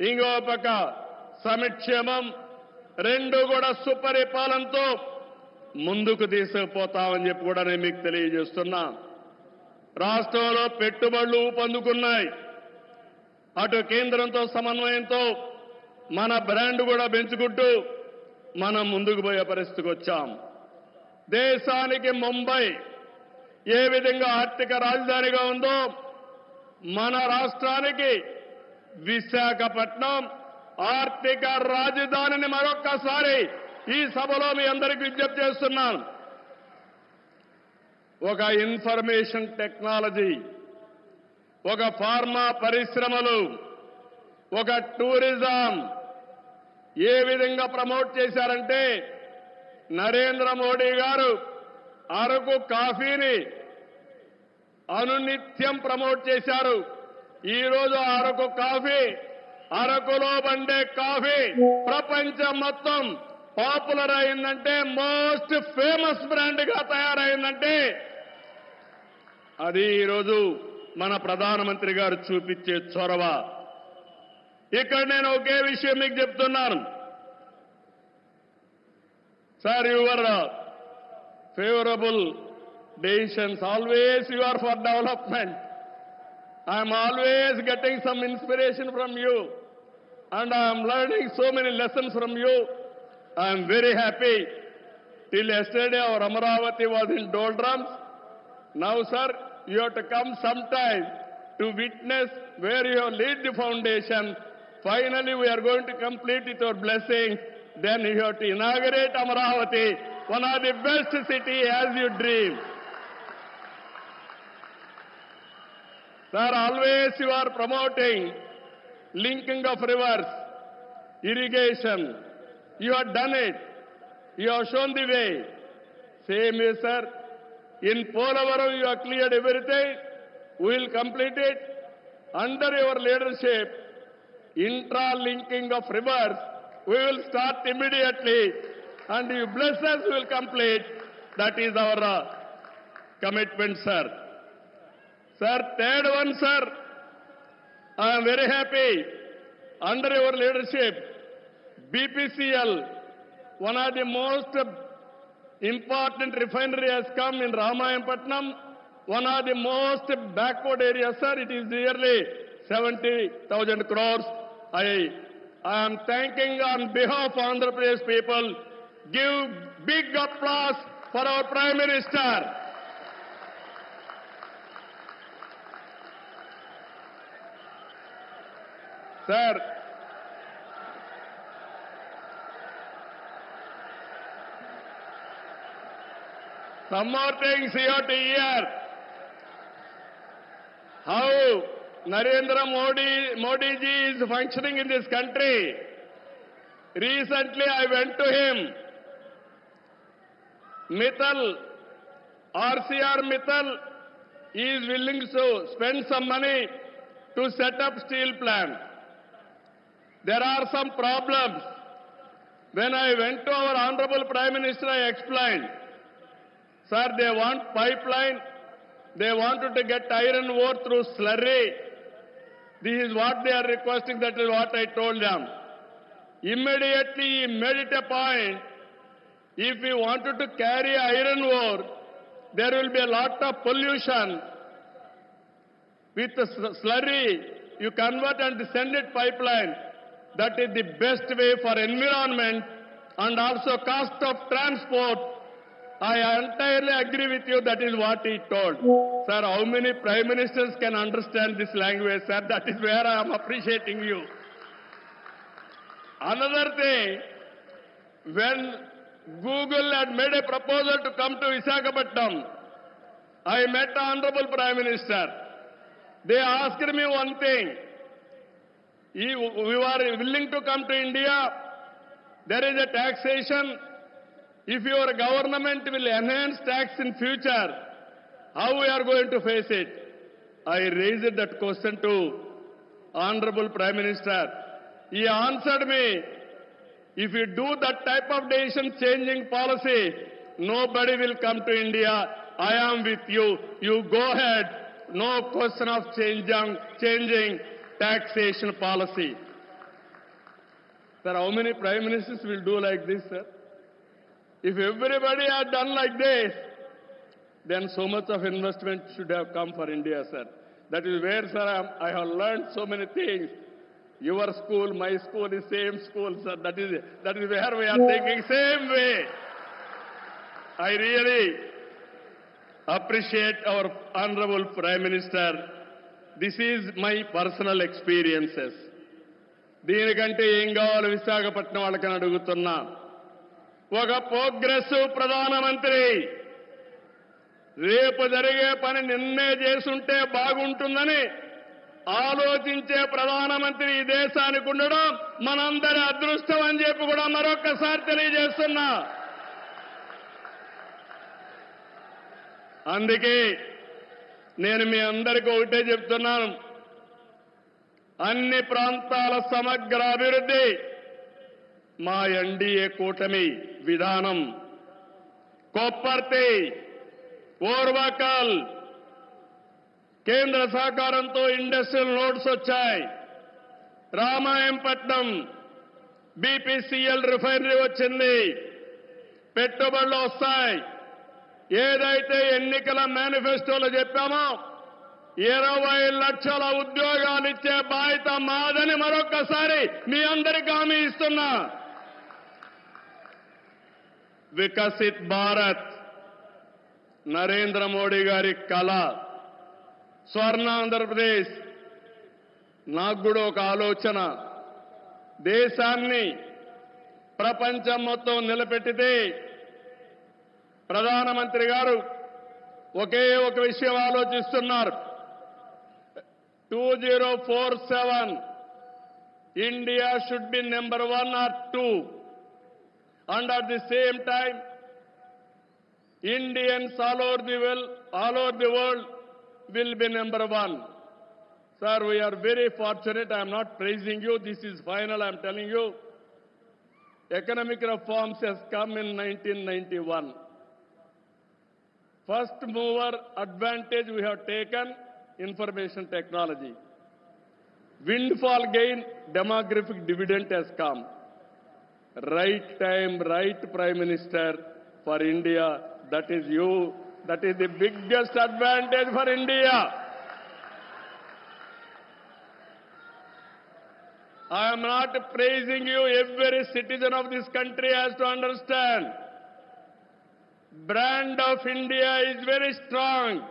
ఇంకో పక్క సంక్షేమం, 2 కూడా సుపరిపాలనతో ముందుకు తీసుకుపోతామని చెప్పి కూడా నేను మీకు తెలియజేస్తున్నా. రాష్ట్రంలో పెట్టుబడులు ఊపందుకున్నాయి. అటు కేంద్రంతో సమన్వయంతో మన బ్రాండ్ కూడా పెంచుకుంటూ మనం ముందుకు పోయే పరిస్థితికి వచ్చాం. దేశానికి ముంబై ఏ విధంగా ఆర్థిక రాజధానిగా ఉందో మన రాష్ట్రానికి విశాఖపట్నం ఆర్థిక రాజధానిని మరొక్కసారి ఈ సభలో మీ అందరికీ విజ్ఞప్తి చేస్తున్నాను. ఒక ఇన్ఫర్మేషన్ టెక్నాలజీ, ఒక ఫార్మా పరిశ్రమలు, ఒక టూరిజం ఏ విధంగా ప్రమోట్ చేశారంటే నరేంద్ర మోడీ గారు అరకు కాఫీని అనునిత్యం ప్రమోట్ చేశారు. ఈ రోజు అరకు కాఫీ, అరకులో పండే కాఫీ ప్రపంచం మొత్తం పాపులర్ అయిందంటే, మోస్ట్ ఫేమస్ బ్రాండ్ గా తయారైందంటే అది ఈరోజు మన ప్రధానమంత్రి గారు చూపించే చొరవ. ఇక్కడ నేను ఒకే విషయం మీకు చెప్తున్నాను. Sir, your favourable decisions, always you are for development. I am always getting some inspiration from you and I am learning so many lessons from you. I am very happy. Till yesterday our Amaravati was in doldrums. Now sir, you have to come sometime to witness where you have laid the foundation. Finally we are going to complete with your blessing. Then you have to inaugurate Amaravati, one of the best city as you dream. Sir, always you are promoting linking of rivers, irrigation. You have done it. You have shown the way. Same way, sir. In Polavaram, you have cleared everything. We will complete it. Under your leadership, intra-linking of rivers, we will start immediately. And you bless us, we will complete. That is our commitment, sir. Sir, third one, sir. I am very happy. Under your leadership, BPCL, one of the most important refinery has come in Ramayanpatnam, one of the most backward areas, sir. It is nearly 70,000 crores. I am thanking on behalf of Andhra Pradesh people. Give big applause for our Prime Minister. Sir, some more things you have to hear. How Narendra Modi ji is functioning in this country. Recently I went to him. Mittal, RCR Mittal is willing to spend some money to set up steel plant. There are some problems. When I went to our Honorable Prime Minister, I explained. Sir, they want pipeline. They wanted to get iron ore through slurry. This is what they are requesting. That is what I told them. Immediately he made it a point. If we wanted to carry iron ore, there will be a lot of pollution. With the slurry, you convert and send it pipeline. That is the best way for environment and also cost of transport. I entirely agree with you. That is what he told. Sir, how many prime ministers can understand this language, sir? That is where I am appreciating you. Another thing, when Google had made a proposal to come to Visakhapatnam, I met the Honorable Prime Minister. They asked me one thing. We were willing to come to India. There is a taxation. If your government will enhance tax in future, how we are going to face it? I raised that question to Honorable Prime Minister. He answered me, if you do that type of decision changing policy, nobody will come to India. I am with you. You go ahead. No question of changing taxation policy. Sir, how many prime ministers will do like this, sir? If everybody had done like this, then so much of investment should have come for India, sir. That is where, sir, I have learned so many things. Your school, my school is same school, sir. That is where we are thinking same way. I really appreciate our Honorable Prime Minister. This is my personal experiences. దీనికంటే ఏం కావాలి విశాఖపట్నం వాళ్ళకని అడుగుతున్నా. ఒక progressive ప్రధానమంత్రి రేపు జరిగే పని నిన్నే చేసుంటే బాగుంటుందని ఆలోచించే ప్రధానమంత్రి ఈ దేశానికి ఉండడం మనందరి అదృష్టం అని చెప్పి కూడా మరొకసారి తెలియజేస్తున్నా. అందుకే నేను మీ అందరికీ ఒకటే చెప్తున్నాను. అన్ని ప్రాంతాల సమగ్ర అభివృద్ధి మా ఎన్డీఏ కూటమి విధానం. కొప్పర్తి, ఓర్వకల్ కేంద్ర సహకారంతో ఇండస్ట్రియల్ నోడ్స్ వచ్చాయి. రామాయంపట్నం బీపీసీఎల్ రిఫైనరీ వచ్చింది. పెట్టుబడులు వస్తాయి. ఏదైతే ఎన్నికల మేనిఫెస్టోలో చెప్పామో 20 లక్షల ఉద్యోగాలు ఇచ్చే బాధ్యత మాదని మరొకసారి మీ అందరికీ హామీ ఇస్తున్నా. వికసిత్ భారత్ నరేంద్ర మోడీ గారి కళ. స్వర్ణ ఆంధ్రప్రదేశ్. నాకు కూడా ఒక ఆలోచన. దేశాన్ని ప్రపంచం మొత్తం నిలబెట్టితే ప్రధానమంత్రి గారు ఒకే ఒక విషయం ఆలోచిస్తున్నారు. 2047 India should be number 1 or 2. And at the same time, Indians all over the world will be number one. Sir, we are very fortunate. I am not praising you. This is final. I am telling you. Economic reforms has come in 1991. First mover advantage we have taken, information technology. Windfall gain, demographic dividend has come. Right time, right Prime Minister for India. That is you. That is the biggest advantage for India. I am not praising you. Every citizen of this country has to understand. Brand of India is very strong.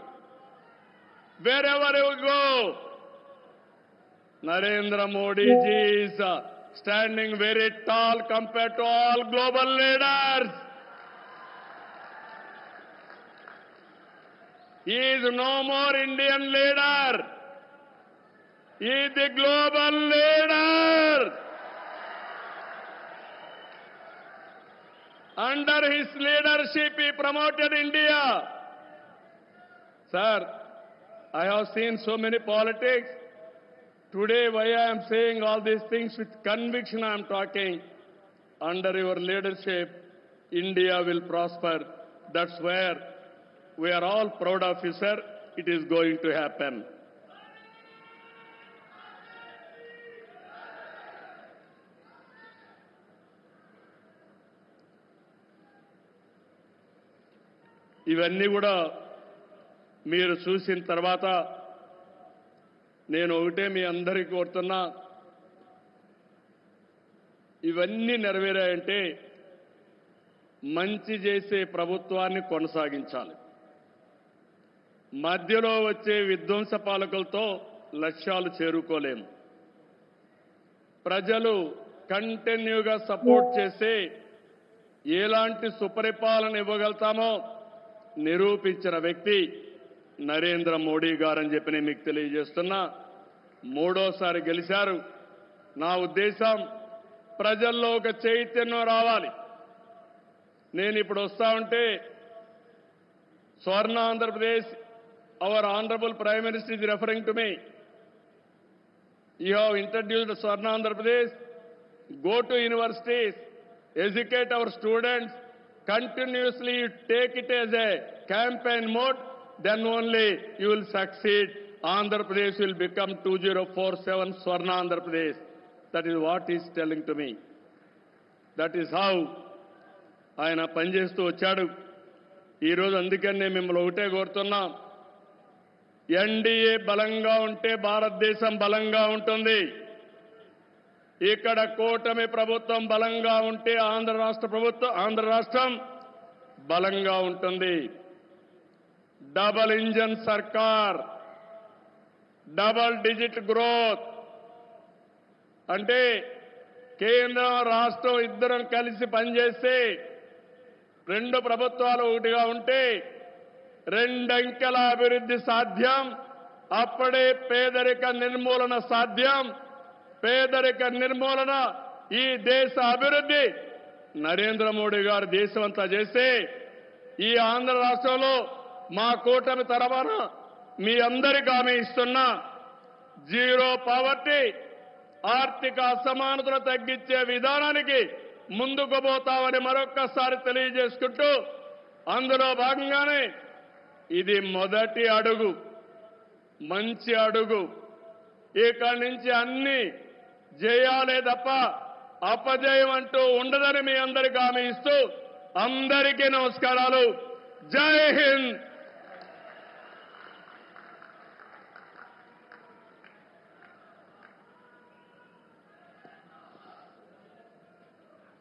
Wherever you go, Narendra Modi ji is standing very tall compared to all global leaders. He is no more Indian leader. He is the global leader. Under his leadership, he promoted India. Sir, I have seen so many politics. Today, why I am saying all these things with conviction I am talking. Under your leadership, India will prosper. That's where we are all proud of you, sir. It is going to happen. ఇవన్నీ కూడా మీరు చూసిన తర్వాత నేను ఒకటే మీ అందరికీ కోరుతున్నా, ఇవన్నీ నెరవేరాయంటే మంచి చేసే ప్రభుత్వాన్ని కొనసాగించాలి. మధ్యలో వచ్చే విధ్వంస పాలకులతో లక్ష్యాలు చేరుకోలేము. ప్రజలు కంటిన్యూగా సపోర్ట్ చేసి ఎలాంటి సుపరిపాలన ఇవ్వగలుగుతామో నిరూపించిన వ్యక్తి నరేంద్ర మోడీ గారని చెప్పి నేను మీకు తెలియజేస్తున్నా. మూడోసారి గెలిచారు. నా ఉద్దేశం ప్రజల్లో ఒక చైతన్యం రావాలి. నేను ఇప్పుడు వస్తా ఉంటే స్వర్ణ Andhra Pradesh, our honourable prime minister is referring to me. You have introduced Swarna Andhra Pradesh. Go to universities, educate our students, continuously you take it as a campaign mode, then only you will succeed. Andhra Pradesh will become 2047 Swarna Andhra Pradesh. That is what he is telling to me. That is how ఆయన పనిచేస్తూ వచ్చాడు. ఈరోజు అందుకని నేను మిమ్మల్ని ఒకటే కోరుతున్నాం, NDA బలంగా ఉంటే భారతదేశం బలంగా ఉంటుంది. ఇక్కడ కూటమి ప్రభుత్వం బలంగా ఉంటే ఆంధ్ర రాష్ట్రం బలంగా ఉంటుంది. డబల్ ఇంజన్ సర్కార్, డబల్ డిజిట్ గ్రోత్ అంటే కేంద్రం రాష్ట్రం ఇద్దరం కలిసి పనిచేస్తే, రెండు ప్రభుత్వాలు ఒకటిగా ఉంటే రెండంకెల అభివృద్ధి సాధ్యం. అప్పుడే పేదరిక నిర్మూలన సాధ్యం. పేదరిక నిర్మూలన, ఈ దేశ అభివృద్ధి నరేంద్ర మోడీ గారు దేశమంతా చేస్తే, ఈ ఆంధ్ర రాష్ట్రంలో మా కూటమి తరఫున మీ అందరికీ హామీ ఇస్తున్నా, జీరో పావర్టీ, ఆర్థిక అసమానతలు తగ్గించే విధానానికి ముందుకు పోతామని మరొక్కసారి తెలియజేసుకుంటూ, అందులో భాగంగానే ఇది మొదటి అడుగు, మంచి అడుగు. ఇక్కడి నుంచి అన్ని జయాలే తప్ప అపజయం అంటూ ఉండదని మీ అందరికీ హామీ ఇస్తూ, అందరికీ నమస్కారాలు. జై Hind.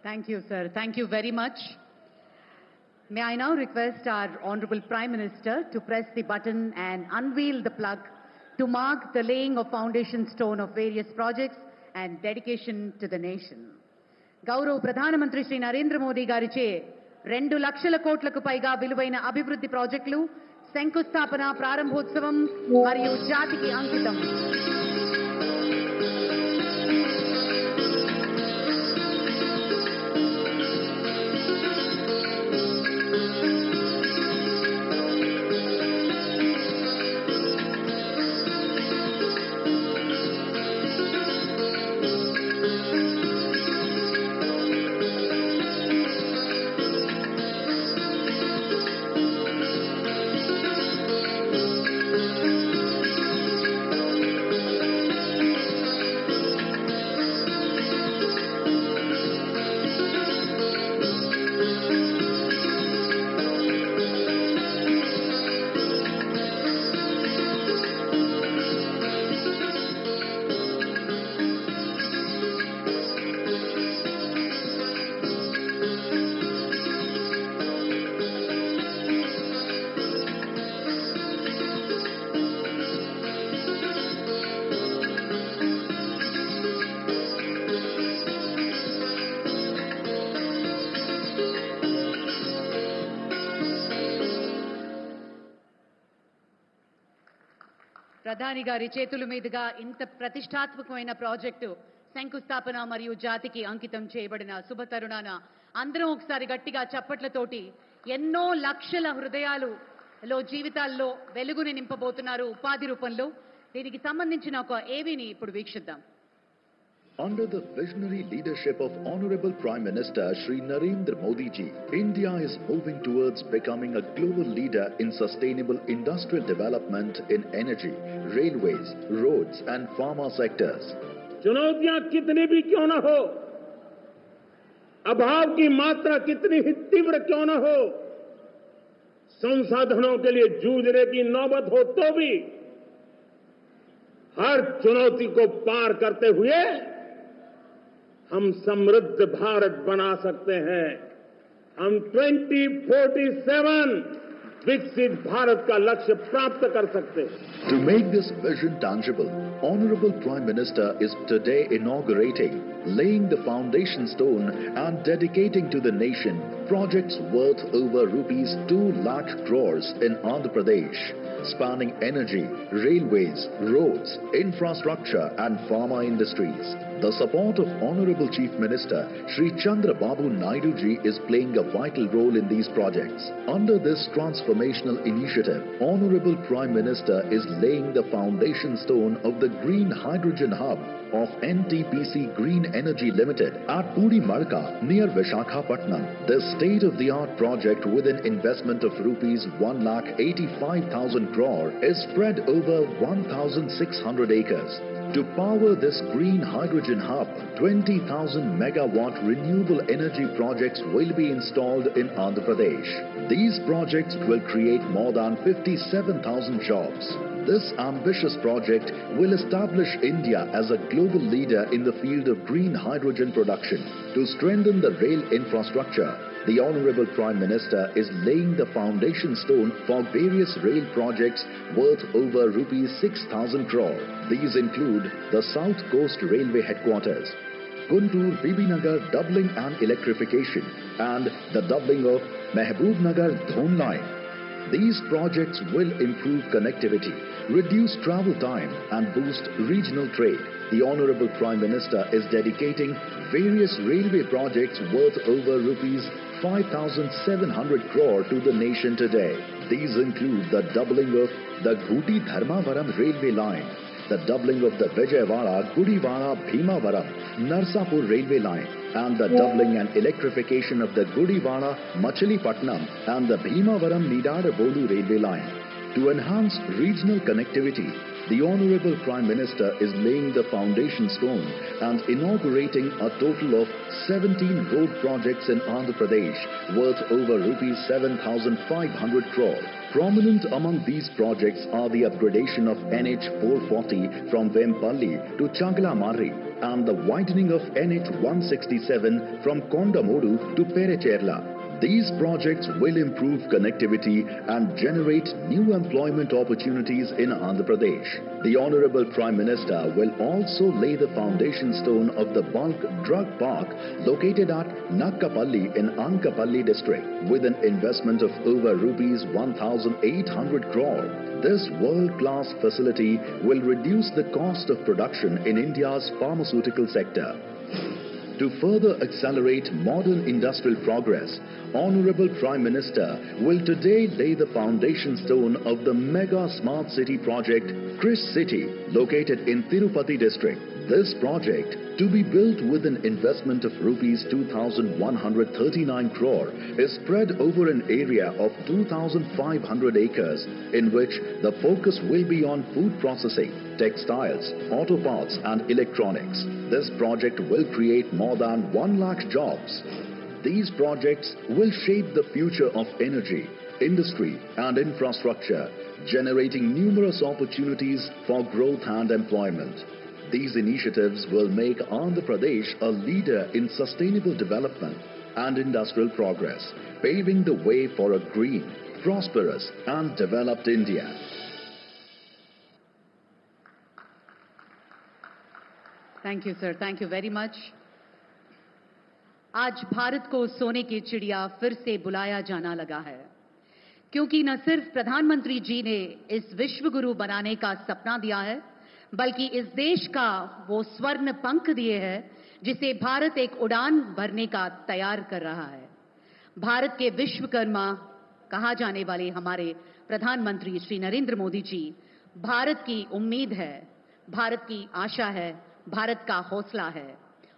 Thank you, sir. Thank you very much. May I now request our Honorable Prime Minister to press the button and unveil the plug to mark the laying of foundation stone of various projects and dedication to the nation. గౌరవ ప్రధానమంత్రి శ్రీ నరేంద్ర మోదీ గారిచే 2 లక్షల కోట్లకు పైగా విలువైన అభివృద్ధి ప్రాజెక్టులు శంకుస్థాపన, ప్రారంభోత్సవం మరియు జాతికి అంకితం. ప్రధాని గారి చేతుల మీదుగా ఇంత ప్రతిష్టాత్మకమైన ప్రాజెక్టు శంకుస్థాపన మరియు జాతికి అంకితం చేయబడిన శుభతరుణాన అందరం ఒకసారి గట్టిగా చప్పట్లతోటి ఎన్నో లక్షల హృదయాలలో జీవితాల్లో వెలుగుని నింపబోతున్నారు ఉపాధి రూపంలో. దీనికి సంబంధించిన ఒక ఏవీని ఇప్పుడు వీక్షిద్దాం. Under the visionary leadership of Honorable Prime Minister Shri Narendra Modi ji, India is moving towards becoming a global leader in sustainable industrial development in energy, railways, roads and pharma sectors. चुनौतियां कितनी भी क्यों न हो, अभाव की मात्रा कितनी ही तीव्र क्यों न हो, संसाधनों के लिए जूझने की नौबत हो तो भी हर चुनौती को पार करते हुए हम समृद्ध भारत बना सकते हैं. हम 2047 विकसित भारत का लक्ष्य प्राप्त कर सकते हैं. To make this vision tangible, Honorable Prime Minister is today inaugurating, laying the foundation stone and dedicating to the nation projects worth over rupees 2 lakh crores in Andhra Pradesh, spanning energy, railways, roads, infrastructure and pharma industries. The support of Honorable Chief Minister Shri Chandra Babu Naidu ji is playing a vital role in these projects. Under this transformational initiative, Honorable Prime Minister is laying the foundation stone of the Green Hydrogen Hub of NTPC Green Energy Limited at Puri Marka near Vishakhapatnam. This state-of-the-art project with an investment of rupees 1,85,000 crore is spread over 1,600 acres. To power this green hydrogen hub, 20,000 megawatt renewable energy projects will be installed in Andhra Pradesh. These projects will create more than 57,000 jobs. This ambitious project will establish India as a global leader in the field of green hydrogen production. To strengthen the rail infrastructure, the Honorable Prime Minister is laying the foundation stone for various rail projects worth over rupees 6,000 crore. These include the South Coast Railway Headquarters, Guntur-Bibinagar doubling and electrification, and the doubling of Mehboob-Nagar Dhon line. These projects will improve connectivity, reduce travel time and boost regional trade. The Honorable Prime Minister is dedicating various railway projects worth over rupees 5,700 crore to the nation today. These include the doubling of the Guti-Dharmavaram railway line, the doubling of the Vijayawada-Gudivada-Bhimavaram Narsapur railway line, and the doubling and electrification of the Gudivada-Machilipatnam and the Bhimavaram-Nidada-Bolu railway line. To enhance regional connectivity, the Honorable Prime Minister is laying the foundation stone and inaugurating a total of 17 road projects in Andhra Pradesh worth over rupees 7,500 crore. Prominent among these projects are the upgradation of NH 440 from Vempalli to Chaglamarri and the widening of NH 167 from Kondamodu to Perecherla. These projects will improve connectivity and generate new employment opportunities in Andhra Pradesh. The Honorable Prime Minister will also lay the foundation stone of the bulk drug park located at Nakkapalli in Ankapalli district with an investment of over rupees 1,800 crore. This world-class facility will reduce the cost of production in India's pharmaceutical sector. To further accelerate modern industrial progress, Honorable Prime Minister will today lay the foundation stone of the mega smart city project Kris City located in Tirupati district. This project, to be built with an investment of rupees 2,139 crore, is spread over an area of 2,500 acres in which the focus will be on food processing, textiles, auto parts and electronics. This project will create more than 1 lakh jobs. These projects will shape the future of energy, industry and infrastructure, generating numerous opportunities for growth and employment. These initiatives will make Andhra Pradesh a leader in sustainable development and industrial progress, paving the way for a green, prosperous and developed India. Thank you, sir. Thank you very much. आज भारत को सोने की चिड़िया फिर से बुलाया जाना लगा है. क्योंकि न सिर्फ प्रधानमंत्री जी ने इस विश्व गुरु बनाने का सपना दिया है, बल्कि इस देश का वो स्वर्ण पंख दिए हैं जिसे भारत एक उड़ान भरने का तैयार कर रहा है। भारत के विश्वकर्मा कहा जाने वाले हमारे प्रधानमंत्री श्री नरेंद्र मोदी जी भारत की उम्मीद है, भारत की आशा है, भारत का हौसला है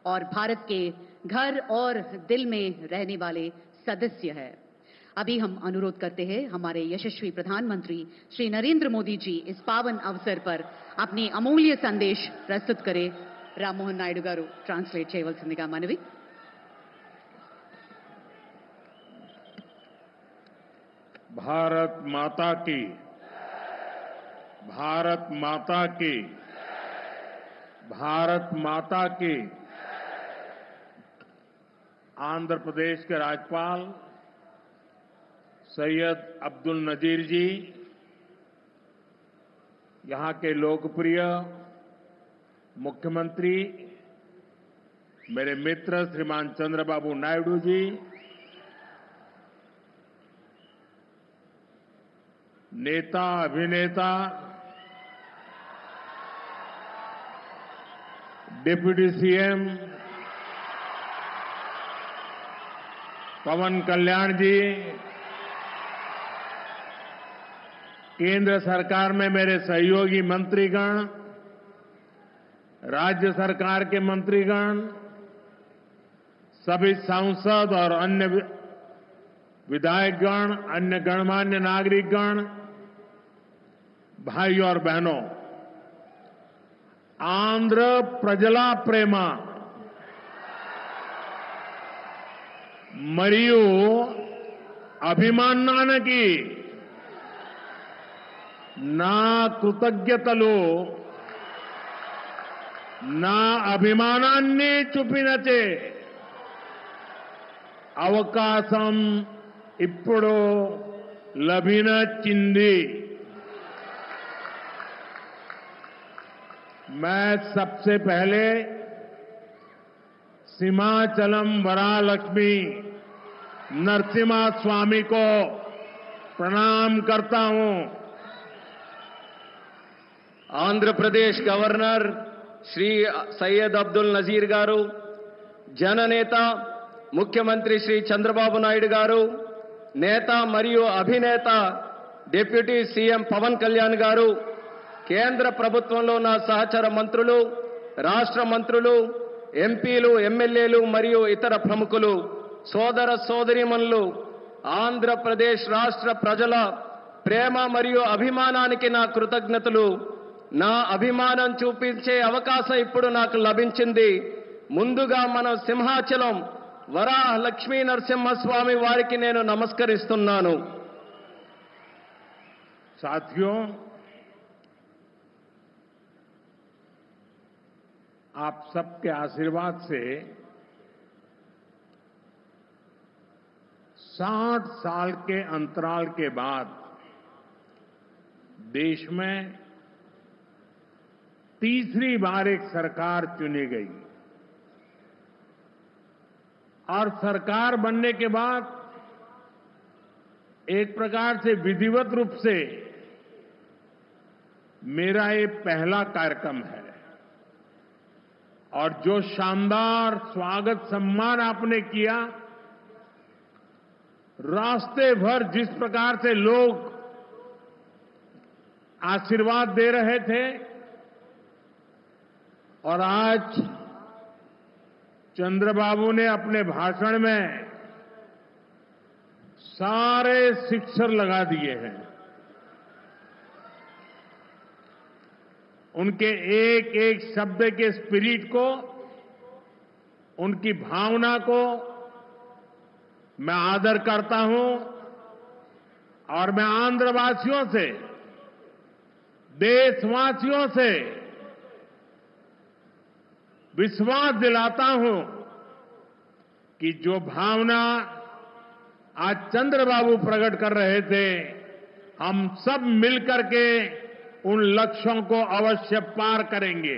और भारत के घर और दिल में रहने वाले सदस्य है। अभी हम अनुरोध करते हैं हमारे यशस्वी प्रधानमंत्री श्री नरेंद्र मोदी जी इस पावन अवसर पर अपने अमूल्य संदेश प्रस्तुत करें। రామ్మోహన్ నాయుడు గారు ట్రాన్స్లేట్ చేయవలసిందిగా మనవి। भारत माता की, भारत माता की, भारत माता की। आंध्र प्रदेश के राज्यपाल सैयद अब्दुल नजीर जी, यहां के लोकप्रिय मुख्यमंत्री मेरे मित्र श्रीमान चंद्रबाबू नायडू जी, नेता अभिनेता डिप्टी सीएम पवन कल्याण जी, केंद्र सरकार में मेरे सहयोगी मंत्रीगण, राज्य सरकार के मंत्रीगण, सभी सांसद और अन्य विधायकगण, अन्य गणमान्य नागरिकगण, भाई और बहनों, आंध्र प्रजला प्रेमा मरियु అభిమానానికి నా కృతజ్ఞతలు, నా అభిమానాన్ని చూపినచే అవకాశం ఇప్పుడు లభించింది। मैं सबसे पहले सिमाचलम वरालक्ष्मी नरसिम्हा स्वामी को प्रणाम करता हूं। आंध्र प्रदेश गवर्नर श्री सैयद अब्दुल नजीर गारू, जननेता मुख्यमंत्री श्री चंद्रबाबु नायडू गारू, नेता मरियु अभिनेता డిప్యూటీ సీఎం పవన్ కళ్యాణ్ గారు, కేంద్ర ప్రభుత్వంలో నా సహచర మంత్రులు, రాష్ట్ర మంత్రులు, ఎంపీలు, ఎమ్మెల్యేలు మరియు ఇతర ప్రముఖులు, సోదర సోదరీమణులు, ఆంధ్రప్రదేశ్ రాష్ట్ర ప్రజల ప్రేమ మరియు అభిమానానికి నా కృతజ్ఞతలు। నా అభిమానం చూపించే అవకాశం ఇప్పుడు నాకు లభించింది। ముందుగా మన సింహాచలం వరాహ లక్ష్మీ నరసింహస్వామి వారికి నేను నమస్కరిస్తున్నాను। साथियों, आप सबके आशीर्वाद से 60 साल के अंतराल के बाद देश में तीसरी बार एक सरकार चुनी गई और सरकार बनने के बाद एक प्रकार से विधिवत रूप से मेरा ये पहला कार्यक्रम है और जो शानदार स्वागत सम्मान आपने किया, रास्ते भर जिस प्रकार से लोग आशीर्वाद दे रहे थे और आज चंद्रबाबू ने अपने भाषण में सारे सिक्सर लगा दिए हैं। उनके एक एक शब्द के स्पिरिट को, उनकी भावना को मैं आदर करता हूं और मैं आंध्रवासियों से, देशवासियों से विश्वास दिलाता हूं कि जो भावना आज चंद्रबाबू प्रकट कर रहे थे, हम सब मिलकर के उन लक्ष्यों को अवश्य पार करेंगे।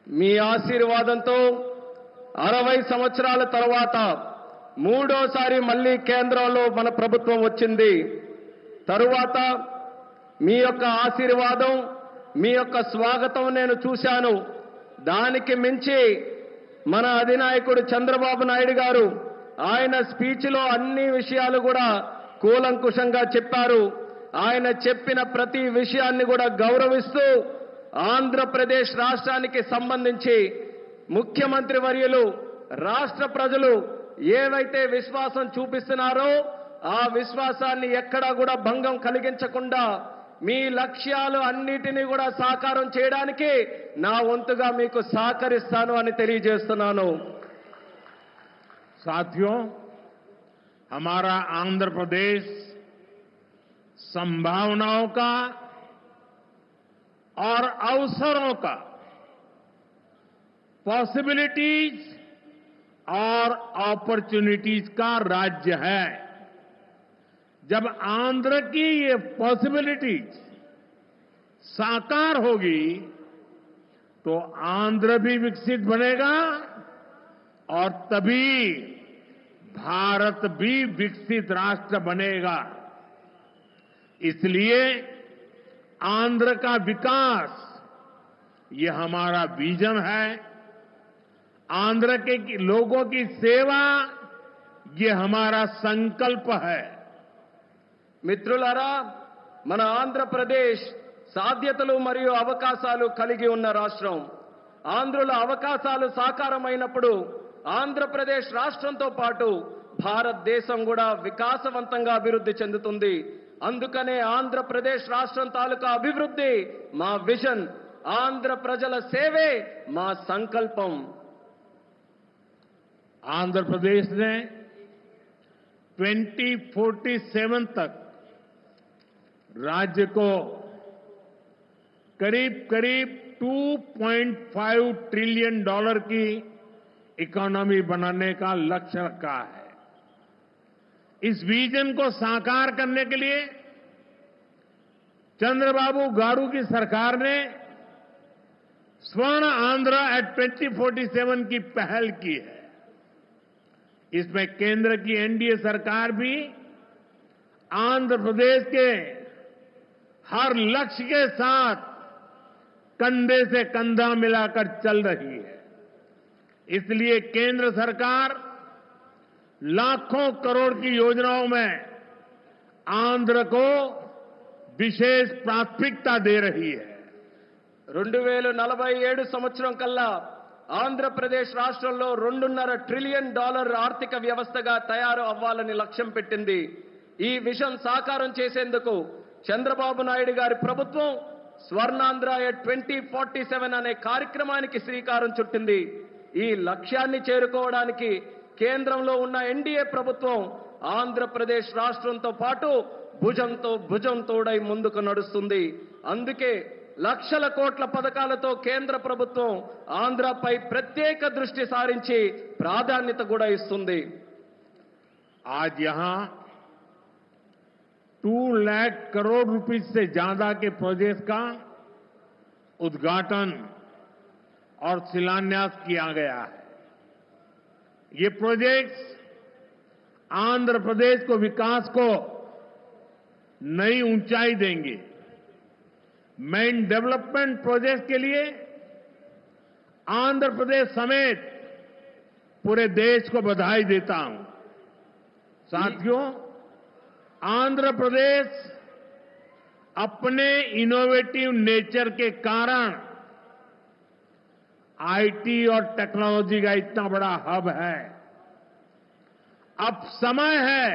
మీ ఆశీర్వాదంతో 60 సంవత్సరాల తర్వాత మూడోసారి మళ్ళీ కేంద్రంలో మన ప్రభుత్వం వచ్చింది. తరువాత మీ యొక్క ఆశీర్వాదం, మీ యొక్క స్వాగతం నేను చూశాను. దానికి మించి మన అధినాయకుడు చంద్రబాబు నాయుడు గారు ఆయన స్పీచ్లో అన్ని విషయాలు కూడా కూలంకుషంగా చెప్పారు. ఆయన చెప్పిన ప్రతి విషయాన్ని కూడా గౌరవిస్తూ ఆంధ్రప్రదేశ్ రాష్ట్రానికి సంబంధించి ముఖ్యమంత్రి వర్యులు రాష్ట్ర ప్రజలు ఏవైతే విశ్వాసం చూపిస్తున్నారో ఆ విశ్వాసాన్ని ఎక్కడా కూడా భంగం కలిగించకుండా మీ లక్ష్యాలు అన్నిటినీ కూడా సాకారం చేయడానికి నా వంతుగా మీకు సహకరిస్తాను అని తెలియజేస్తున్నాను. साथियों, हमारा आंध्र प्रदेश संभावनाओं का और अवसरों का, पॉसिबिलिटीज और अपॉर्चुनिटीज का राज्य है. जब आंध्र की ये पॉसिबिलिटीज साकार होगी तो आंध्र भी विकसित बनेगा और तभी भारत भी विकसित राष्ट्र बनेगा. इसलिए आंध्र का विकास ये हमारा विजन है. आंध्र के लोगों की सेवा ये हमारा संकल्प है. మిత్రులారా, మన ఆంధ్రప్రదేశ్ సాధ్యతలు మరియు అవకాశాలు కలిగి ఉన్న రాష్ట్రం. ఆంధ్రుల అవకాశాలు సాకారమైనప్పుడు ఆంధ్రప్రదేశ్ రాష్ట్రంతో పాటు భారతదేశం కూడా వికాసవంతంగా అభివృద్ధి చెందుతుంది. అందుకనే ఆంధ్రప్రదేశ్ రాష్ట్రం తాలూకా అభివృద్ధి మా విజన్, ఆంధ్ర ప్రజల సేవే మా సంకల్పం. आंध्र प्रदेश ने 2047 तक राज्य को करीब करीब $2.5 ट्रिलियन की इकोनॉमी बनाने का लक्ष्य रखा है. इस विजन को साकार करने के लिए चंद्रबाबू गारू की सरकार ने स्वर्ण आंध्र एट 2047 की पहल की है. इसमें केंद्र की एनडीए सरकार भी आंध्र प्रदेश के हर लक्ष्य के साथ कंधे से कंधा मिलाकर चल रही है. इसलिए केंद्र सरकार लाखों करोड़ की योजनाओं में आंध्र को विशेष प्राथमिकता दे रही है. 2047 సంవత్సరం కల్లా ఆంధ్రప్రదేశ్ రాష్ట్రంలో $2.5 ట్రిలియన్ ఆర్థిక వ్యవస్థగా తయారు అవ్వాలని లక్ష్యం పెట్టింది. ఈ విజన్ సాకారం చేసేందుకు చంద్రబాబు నాయుడు గారి ప్రభుత్వం స్వర్ణాంధ్ర 2047 అనే కార్యక్రమానికి శ్రీకారం చుట్టింది. ఈ లక్ష్యాన్ని చేరుకోవడానికి కేంద్రంలో ఉన్న ఎన్డీఏ ప్రభుత్వం ఆంధ్రప్రదేశ్ రాష్ట్రంతో పాటు భుజంతో భుజం తోడై ముందుకు నడుస్తుంది. అందుకే లక్షల కోట్ల పథకాలతో కేంద్ర ప్రభుత్వం ఆంధ్రపై ప్రత్యేక దృష్టి సారించి ప్రాధాన్యత కూడా ఇస్తుంది. आज यहां 2 लाख करोड़ रुपए से ज्यादा के प्रोजेक्ट का उद्घाटन और शिलान्यास किया गया है. ये प्रोजेक्ट्स आंध्र प्रदेश को विकास को नई ऊंचाई देंगे. मैं इन डेवलपमेंट प्रोजेक्ट के लिए आंध्र प्रदेश समेत पूरे देश को बधाई देता हूं. साथियों, आंध्र प्रदेश अपने इनोवेटिव नेचर के कारण आईटी और टेक्नोलॉजी का इतना बड़ा हब है. अब समय है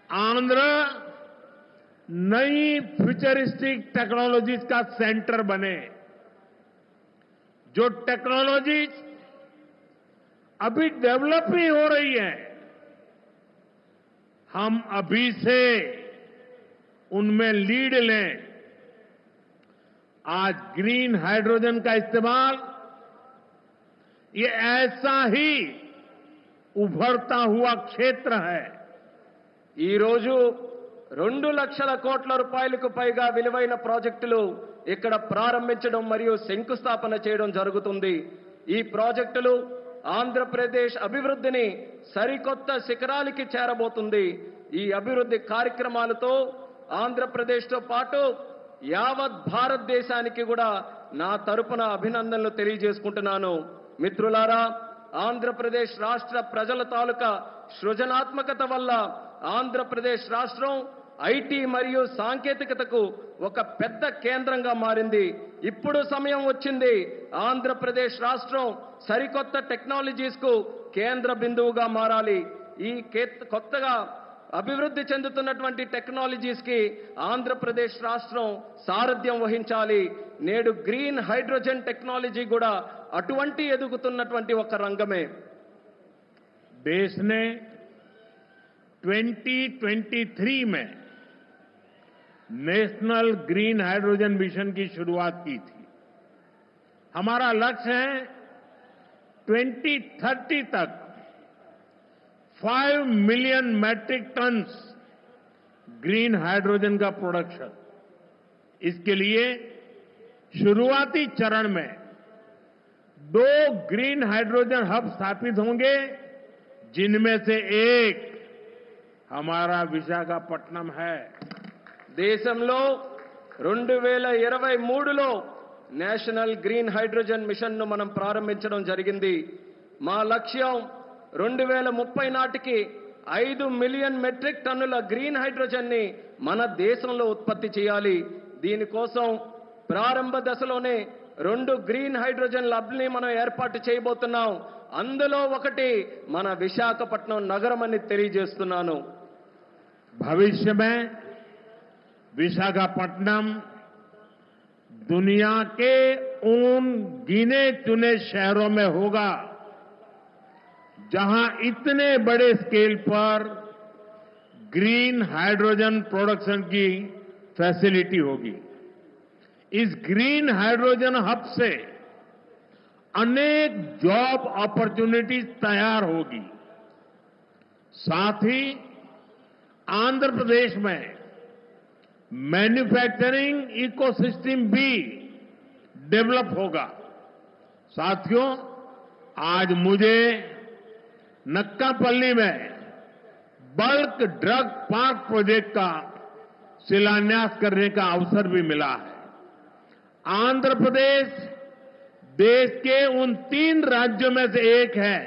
आंध्र नई फ्यूचरिस्टिक टेक्नोलॉजीज का सेंटर बने. जो टेक्नोलॉजीज अभी डेवलप ही हो रही है, हम अभी से उनमें लीड लें. आज ग्रीन हाइड्रोजन का इस्तेमाल ये ऐसा ही उभरता हुआ क्षेत्र है. ఈ రోజు 2 లక్షల కోట్ల రూపాయలకు పైగా విలువైన ప్రాజెక్టులు ఇక్కడ ప్రారంభించడం మరియు శంకుస్థాపన చేయడం జరుగుతుంది. ఈ ప్రాజెక్టులు ఆంధ్రప్రదేశ్ అభివృద్ధిని సరికొత్త శిఖరాలకి చేరబోతుంది. ఈ అభివృద్ధి కార్యక్రమాలతో ఆంధ్రప్రదేశ్తో పాటు యావత్ భారతదేశానికి కూడా నా తరపున అభినందనలు తెలియజేసుకుంటున్నాను. మిత్రులారా, ఆంధ్రప్రదేశ్ రాష్ట్ర ప్రజల తాలూకా సృజనాత్మకత వల్ల ఆంధ్రప్రదేశ్ రాష్ట్రం ఐటీ మరియు సాంకేతికతకు ఒక పెద్ద కేంద్రంగా మారింది. ఇప్పుడు సమయం వచ్చింది ఆంధ్రప్రదేశ్ రాష్ట్రం సరికొత్త టెక్నాలజీస్ కు కేంద్ర బిందువుగా మారాలి. ఈ కొత్తగా అభివృద్ధి చెందుతున్నటువంటి టెక్నాలజీస్ కి ఆంధ్రప్రదేశ్ రాష్ట్రం సారథ్యం వహించాలి. నేడు గ్రీన్ హైడ్రోజన్ టెక్నాలజీ కూడా అటువంటి ఎదుగుతున్నటువంటి ఒక రంగమే. देश ने 2023 में नेशनल ग्रीन हाइड्रोजन मिशन की शुरुआत की थी. हमारा लक्ष्य है 2030 तक 5 million metric tons green hydrogen का प्रोडक्शन. इसके लिए शुरुआती चरण में 2 ग्रीन हाइड्रोजन हब स्थापित होंगे, जिनमें से एक हमारा विशाखापट्टनम है. దేశంలో 2023లో నేషనల్ గ్రీన్ హైడ్రోజన్ మిషన్ ను మనం ప్రారంభించడం జరిగింది. మా లక్ష్యం 2030 నాటికి 5 మిలియన్ మెట్రిక్ టన్నుల గ్రీన్ హైడ్రోజన్ ని మన దేశంలో ఉత్పత్తి చేయాలి. దీనికోసం ప్రారంభ దశలోనే 2 గ్రీన్ హైడ్రోజన్ ల్యాబ్‌ని మనం ఏర్పాటు చేయబోతున్నాం. అందులో ఒకటి మన విశాఖపట్నం నగరం అని తెలియజేస్తున్నాను. भविष्य में विशाखापट्टनम दुनिया के उन गिने चुने शहरों में होगा जहां इतने बड़े स्केल पर ग्रीन हाइड्रोजन प्रोडक्शन की फैसिलिटी होगी. इस ग्रीन हाइड्रोजन हब से अनेक जॉब अपॉर्चुनिटीज तैयार होगी. साथ ही आंध्र प्रदेश में मैन्युफैक्चरिंग इकोसिस्टम भी डेवलप होगा. साथियों, आज मुझे नक्कापल्ली में बल्क ड्रग पार्क प्रोजेक्ट का शिलान्यास करने का अवसर भी मिला है. आंध्र प्रदेश देश के उन 3 राज्यों में से एक है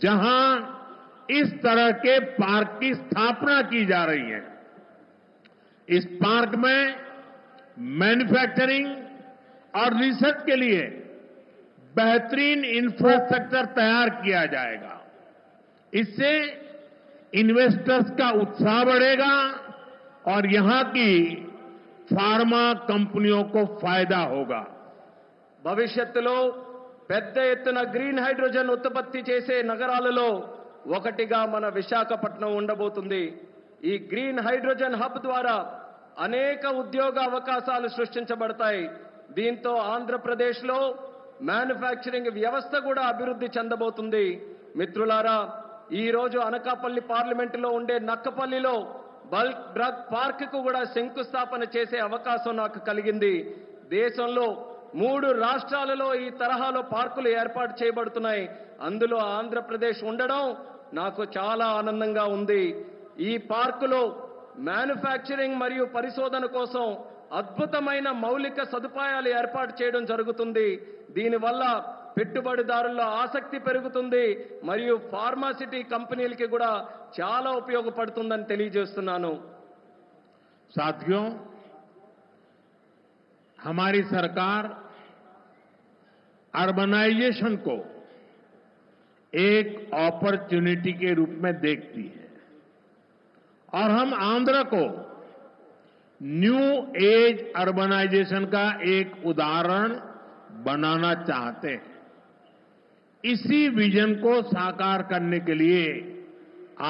जहां इस तरह के पार्क की स्थापना की जा रही है. इस पार्क में मैन्युफैक्चरिंग और रिसर्च के लिए बेहतरीन इंफ्रास्ट्रक्चर तैयार किया जाएगा. इससे इन्वेस्टर्स का उत्साह बढ़ेगा और यहां की फार्मा कंपनियों को फायदा होगा. భవిష్యత్తులో పెద్ద ఎత్తున గ్రీన్ హైడ్రోజన్ ఉత్పత్తి చేసే నగరాలలో ఒకటిగా మన విశాఖపట్నం ఉండబోతుంది. ఈ గ్రీన్ హైడ్రోజన్ హబ్ ద్వారా అనేక ఉద్యోగ అవకాశాలు సృష్టించబడతాయి. దీంతో ఆంధ్రప్రదేశ్లో మ్యానుఫ్యాక్చరింగ్ వ్యవస్థ కూడా అభివృద్ధి చెందబోతుంది. మిత్రులారా, ఈ రోజు అనకాపల్లి పార్లమెంటులో ఉండే నక్కపల్లిలో బల్క్ డ్రగ్ పార్క్ కు కూడా శంకుస్థాపన చేసే అవకాశం నాకు కలిగింది. దేశంలో 3 రాష్ట్రాలలో ఈ తరహాలో పార్కులు ఏర్పాటు చేయబడుతున్నాయి. అందులో ఆంధ్రప్రదేశ్ ఉండడం నాకు చాలా ఆనందంగా ఉంది. ఈ పార్కులో మ్యానుఫ్యాక్చరింగ్ మరియు పరిశోధన కోసం అద్భుతమైన మౌలిక సదుపాయాలు ఏర్పాటు చేయడం జరుగుతుంది. దీనివల్ల పెట్టుబడిదారుల ఆసక్తి పెరుగుతుంది మరియు ఫార్మాసిటీ కంపెనీలకి కూడా చాలా ఉపయోగపడుతుందని తెలియజేస్తున్నాను. साथियों, हमारी सरकार अर्बनाइजेशन को एक अपॉर्चुनिटी के रूप में देखती है और हम आंध्र को न्यू एज अर्बनाइजेशन का एक उदाहरण बनाना चाहते हैं. इसी विजन को साकार करने के लिए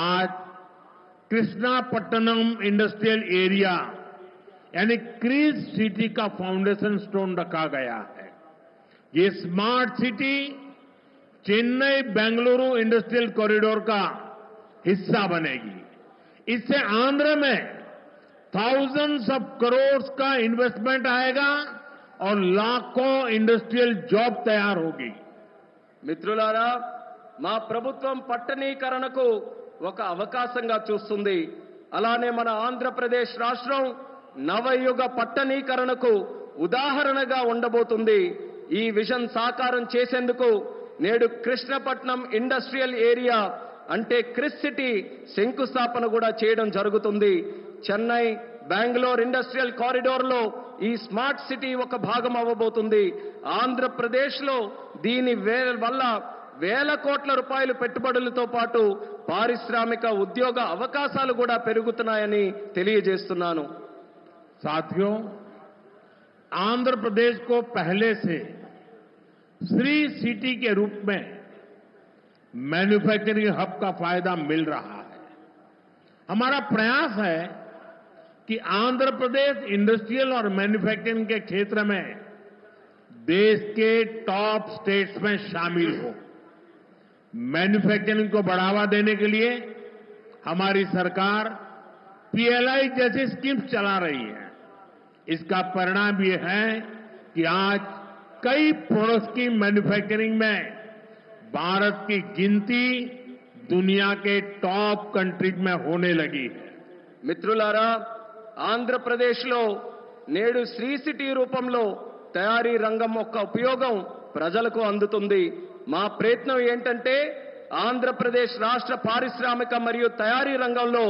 आज कृष्णापट्टनम इंडस्ट्रियल एरिया यानी क्रीज सिटी का फाउंडेशन स्टोन रखा गया है. ये smart city Chennai Bengaluru industrial corridor का हिस्सा बनेगी. इससे आंध्र में थाउजेंड्स ऑफ करोड़ का इन्वेस्टमेंट आएगा और लाखों इंडस्ट्रियल जॉब तैयार होगी. మిత్రులారా, మా ప్రభుత్వం పట్టణీకరణకు ఒక అవకాశంగా చూస్తుంది. అలానే మన ఆంధ్రప్రదేశ్ రాష్ట్రం నవయుగ పట్టణీకరణకు ఉదాహరణగా ఉండబోతుంది. ఈ విజన్ సాకారం చేసేందుకు నేడు కృష్ణపట్నం ఇండస్ట్రియల్ ఏరియా అంటే క్రిస్ సిటీ శంకుస్థాపన కూడా చేయడం జరుగుతుంది. చెన్నై బెంగళూరు ఇండస్ట్రియల్ కారిడార్లో ఈ స్మార్ట్ సిటీ ఒక భాగం అవ్వబోతుంది. ఆంధ్రప్రదేశ్లో దీని వల్ల వేల కోట్ల రూపాయల పెట్టుబడులతో పాటు పారిశ్రామిక ఉద్యోగ అవకాశాలు కూడా పెరుగుతున్నాయని తెలియజేస్తున్నాను. साथियों, आंध्र प्रदेश को पहले से श्री सिटी के रूप में मैन्युफैक्चरिंग हब का फायदा मिल रहा है. हमारा प्रयास है कि आंध्र प्रदेश इंडस्ट्रियल और मैन्युफैक्चरिंग के क्षेत्र में देश के टॉप स्टेट्स में शामिल हो. मैन्युफैक्चरिंग को बढ़ावा देने के लिए हमारी सरकार पीएलआई जैसी स्कीम्स चला रही है. इसका परिणाम ये है कि आज कई प्रोडक्ट्स की मैन्युफैक्चरिंग में भारत की गिनती दुनिया के टॉप कंट्रीज में होने लगी है. మిత్రులారా, ఆంధ్రప్రదేశ్లో నేడు శ్రీ సిటీ రూపంలో తయారీ రంగం యొక్క ఉపయోగం ప్రజలకు అందుతుంది. మా ప్రయత్నం ఏంటంటే ఆంధ్రప్రదేశ్ రాష్ట్ర పారిశ్రామిక మరియు తయారీ రంగంలో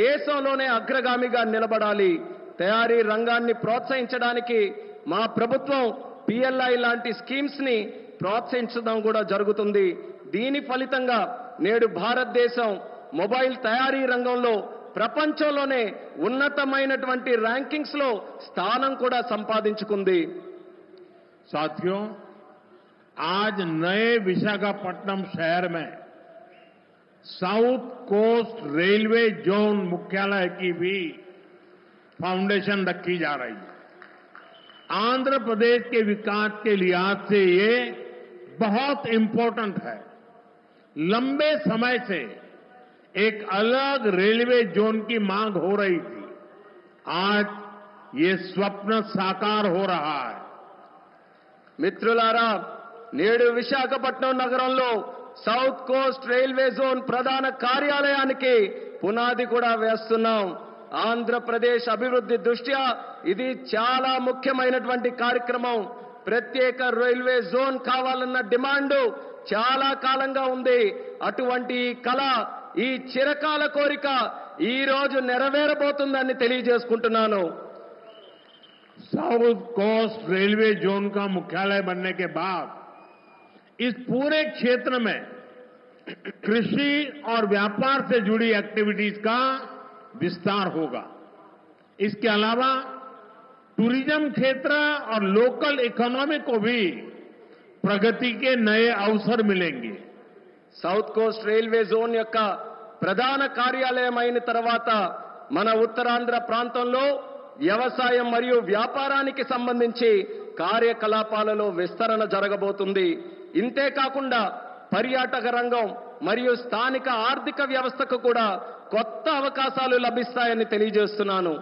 దేశంలోనే అగ్రగామిగా నిలబడాలి. తయారీ రంగాన్ని ప్రోత్సహించడానికి మా ప్రభుత్వం పిఎల్ఐ లాంటి స్కీమ్స్ ని ప్రోత్సహించడం కూడా జరుగుతుంది. దీని ఫలితంగా నేడు భారతదేశం మొబైల్ తయారీ రంగంలో ప్రపంచంలోనే ఉన్నతమైనటువంటి ర్యాంకింగ్స్ లో స్థానం కూడా సంపాదించుకుంది. साथियों, आज नए विशाखापट्टनम शहर में साउथ कोस्ट रेलवे जोन मुख्यालय की भी फाउंडेशन रखी जा रही है. आंध्र प्रदेश के विकास के लिहाज से ये बहुत इंपॉर्टेंट है. लंबे समय से एक अलग रेलवे जोन की मांग हो रही थी. आज ये स्वप्न साकार हो रहा है. మిత్రులారా, నేడు విశాఖపట్నం నగరంలో సౌత్ కోస్ట్ రైల్వే జోన్ ప్రధాన కార్యాలయానికి పునాది కూడా వేస్తున్నాం. ఆంధ్రప్రదేశ్ అభివృద్ధి దృష్ట్యా ఇది చాలా ముఖ్యమైనటువంటి కార్యక్రమం. ప్రత్యేక రైల్వే జోన్ కావాలన్న డిమాండ్ చాలా కాలంగా ఉంది. అటువంటి కళ, ఈ చిరకాల కోరిక ఈ రోజు నెరవేరబోతుందని తెలియజేసుకుంటున్నాను. साउथ कोस्ट रेलवे जोन का मुख्यालय बनने के बाद इस पूरे क्षेत्र में कृषि और व्यापार से जुड़ी एक्टिविटीज का विस्तार होगा. इसके अलावा टूरिज्म क्षेत्र और लोकल इकोनॉमी को भी प्रगति के नए अवसर मिलेंगे. సౌత్ కోస్ట్ రైల్వే జోన్ యొక్క ప్రధాన కార్యాలయం అయిన తర్వాత మన ఉత్తరాంధ్ర ప్రాంతంలో వ్యవసాయం మరియు వ్యాపారానికి సంబంధించి కార్యకలాపాలలో విస్తరణ జరగబోతుంది. ఇంతేకాకుండా పర్యాటక రంగం మరియు స్థానిక ఆర్థిక వ్యవస్థకు కూడా కొత్త అవకాశాలు లభిస్తాయని తెలియజేస్తున్నాను.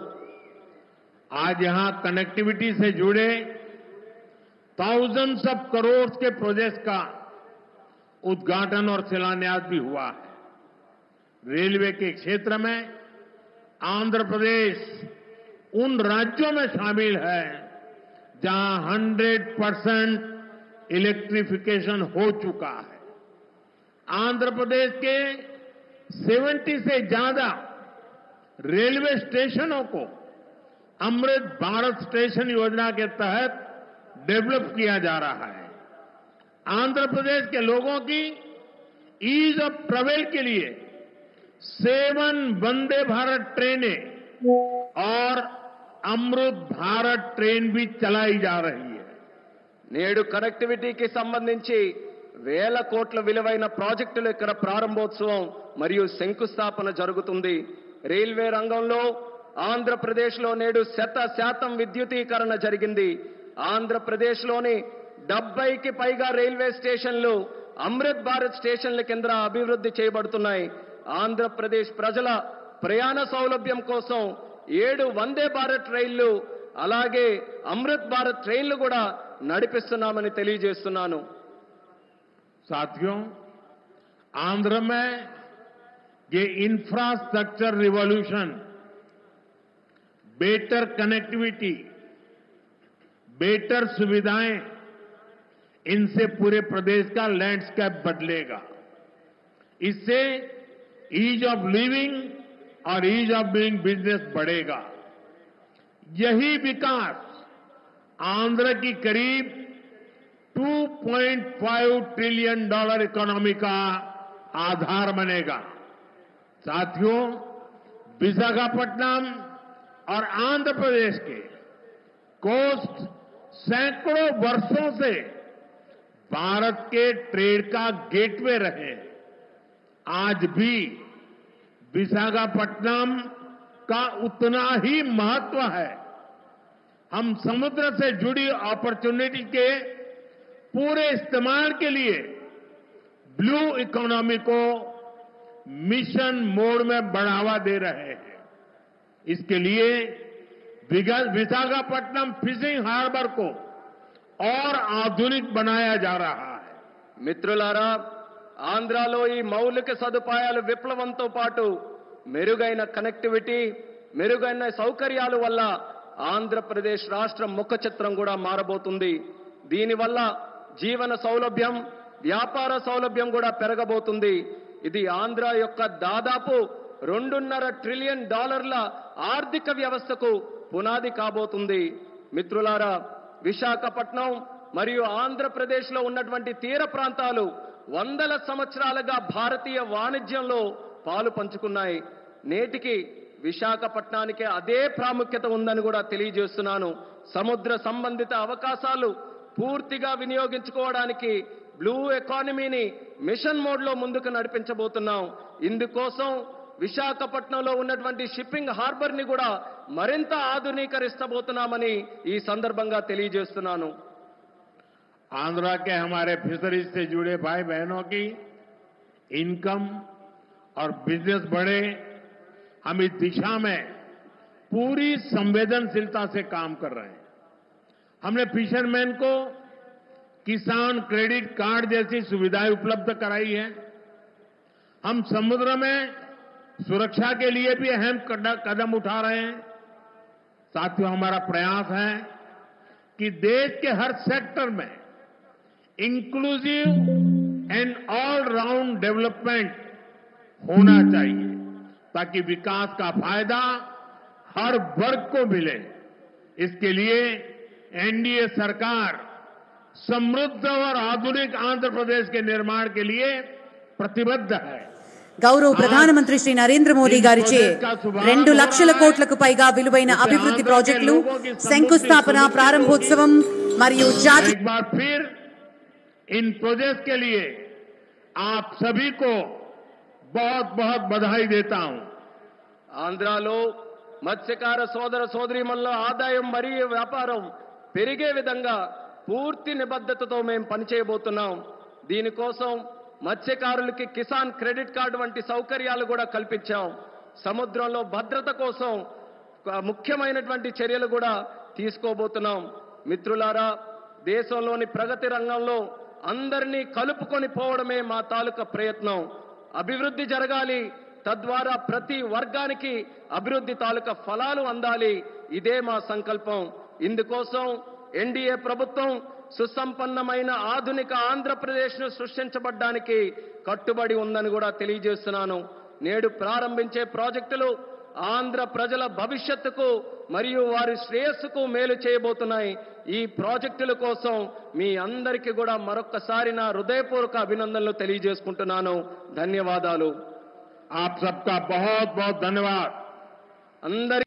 आज यहां कनेक्टिविटी से जुड़े thousands ऑफ करोड़ के प्रोजेक्ट्स का उद्घाटन और शिलान्यास भी हुआ है. रेलवे के क्षेत्र में आंध्र प्रदेश उन राज्यों में शामिल है जहां 100% इलेक्ट्रिफिकेशन हो चुका है. आंध्र प्रदेश के 70 से ज्यादा रेलवे स्टेशनों को अमृत भारत स्टेशन योजना के तहत डेवलप किया जा रहा है. आंध्र प्रदेश के लोगों की ईज ऑफ ट्रेवल के लिए 7 वंदे भारत ट्रेनें और अमृत भारत ट्रेन भी चलाई जा रही है. నేడు కనెక్టివిటీకి సంబంధించి వేల కోట్ల విలువైన ప్రాజెక్టుల ఇక్కడ ప్రారంభోత్సవం మరియు శంకుస్థాపన జరుగుతుంది. రైల్వే రంగంలో ఆంధ్రప్రదేశ్లో నేడు 100% విద్యుతీకరణ జరిగింది. ఆంధ్రప్రదేశ్లోని 70కి పైగా రైల్వే స్టేషన్లు అమృత్ భారత్ స్టేషన్ల కింద అభివృద్ధి చేయబడుతున్నాయి. ఆంధ్రప్రదేశ్ ప్రజల ప్రయాణ సౌలభ్యం కోసం 7 వందే భారత్ రైళ్లు అలాగే అమృత్ భారత్ ట్రైన్లు కూడా నడిపిస్తున్నామని తెలియజేస్తున్నాను. साथियों, आंध्र में ये infrastructure revolution, better connectivity, better सुविधाएं, इनसे पूरे प्रदेश का लैंडस्केप बदलेगा। इससे ईज ऑफ लिविंग और ईज ऑफ डूइंग बिजनेस बढ़ेगा। यही विकास आंध्र की करीब $2.5 ट्रिलियन इकोनॉमी का आधार बनेगा। साथियों, विशाखापट्टनम और आंध्र प्रदेश के कोस्ट सैकड़ों वर्षों से भारत के ट्रेड का गेटवे रहे हैं। आज भी विशाखापट्टनम का उतना ही महत्व है। हम समुद्र से जुड़ी अपॉर्चुनिटी के पूरे इस्तेमाल के लिए ब्लू इकोनॉमी को मिशन मोड में बढ़ावा दे रहे हैं। इसके लिए विशाखापट्टनम फिशिंग हार्बर को और आधुनिक बनाया जा रहा है। మిత్రులారా, ఆంధ్రాలో ఈ మౌలిక సదుపాయాల విప్లవంతో పాటు మెరుగైన కనెక్టివిటీ, మెరుగైన సౌకర్యాల వల్ల ఆంధ్రప్రదేశ్ రాష్ట్రం ముఖ చిత్రం కూడా మారబోతుంది. దీనివల్ల జీవన సౌలభ్యం, వ్యాపార సౌలభ్యం కూడా పెరగబోతుంది. ఇది ఆంధ్ర యొక్క దాదాపు $2.5 ట్రిలియన్ ఆర్థిక వ్యవస్థకు పునాది కాబోతుంది. మిత్రులారా, విశాఖపట్నం మరియు ఆంధ్రప్రదేశ్లో ఉన్నటువంటి తీర ప్రాంతాలు వందల సంవత్సరాలుగా భారతీయ వాణిజ్యంలో పాలు పంచుకున్నాయి. నేటికి విశాఖపట్నానికి అదే ప్రాముఖ్యత ఉందని కూడా తెలియజేస్తున్నాను. సముద్ర సంబంధిత అవకాశాలు పూర్తిగా వినియోగించుకోవడానికి బ్లూ ఎకానమీని మిషన్ మోడ్లో ముందుకు నడిపించబోతున్నాం. ఇందుకోసం విశాఖపట్నంలో ఉన్నటువంటి షిప్పింగ్ హార్బర్ ని కూడా మరింత ఆధునీకరిస్తబోతున్నామని ఈ సందర్భంగా తెలియజేస్తున్నాను. आंध्र के हमारे फिशरीज से जुड़े भाई बहनों की इनकम और बिजनेस बढ़े, हम इस दिशा में पूरी संवेदनशीलता से काम कर रहे हैं। हमने फिशरमैन को किसान क्रेडिट कार्ड जैसी सुविधाएं उपलब्ध कराई है। हम समुद्र में सुरक्षा के लिए भी अहम कदम उठा रहे हैं। साथियों, हमारा प्रयास है कि देश के हर सेक्टर में inclusive and all round development होना चाहिए, ताकि विकास का फायदा हर वर्ग को मिले। इसके लिए एनडीए सरकार समृद्ध और आधुनिक आंध्र प्रदेश के निर्माण के लिए प्रतिबद्ध है। గౌరవ ప్రధానమంత్రి శ్రీ నరేంద్ర మోదీ గారిచే 2 లక్షల కోట్లకు పైగా విలువైన అభివృద్ధి ప్రాజెక్టులు, శంకుస్థాపన, ప్రారంభోత్సవం మరియు జాతీయ इन प्रोजेक्ट के लिए आप सभी को बहुत बहुत बधाई देता हूं। ఆంధ్రాలో మత్స్యకార సోదర సోదరీమణుల ఆదాయం మరియు వ్యాపారం పెరిగే విధంగా పూర్తి నిబద్ధతతో మేము పనిచేయబోతున్నాం. దీనికోసం మత్స్యకారులకి కిసాన్ క్రెడిట్ కార్డు వంటి సౌకర్యాలు కూడా కల్పించాం. సముద్రంలో భద్రత కోసం ముఖ్యమైనటువంటి చర్యలు కూడా తీసుకోబోతున్నాం. మిత్రులారా, దేశంలోని ప్రగతి రంగంలో అందరినీ కలుపుకొని పోవడమే మా తాలూకా ప్రయత్నం. అభివృద్ధి జరగాలి, తద్వారా ప్రతి వర్గానికి అభివృద్ధి తాలూకా ఫలాలు అందాలి. ఇదే మా సంకల్పం. ఇందుకోసం ఎన్డీఏ ప్రభుత్వం సుసంపన్నమైన ఆధునిక ఆంధ్రప్రదేశ్ను సృష్టించబడ్డానికి కట్టుబడి ఉందని కూడా తెలియజేస్తున్నాను. నేడు ప్రారంభించే ప్రాజెక్టులు ఆంధ్ర ప్రజల భవిష్యత్తుకు మరియు వారి శ్రేయస్సుకు మేలు చేయబోతున్నాయి. ఈ ప్రాజెక్టుల కోసం మీ అందరికీ కూడా మరొక్కసారి నా హృదయపూర్వక అభినందనలు తెలియజేసుకుంటున్నాను. ధన్యవాదాలు. आप सबका बहुत बहुत धन्यवाद. అందరి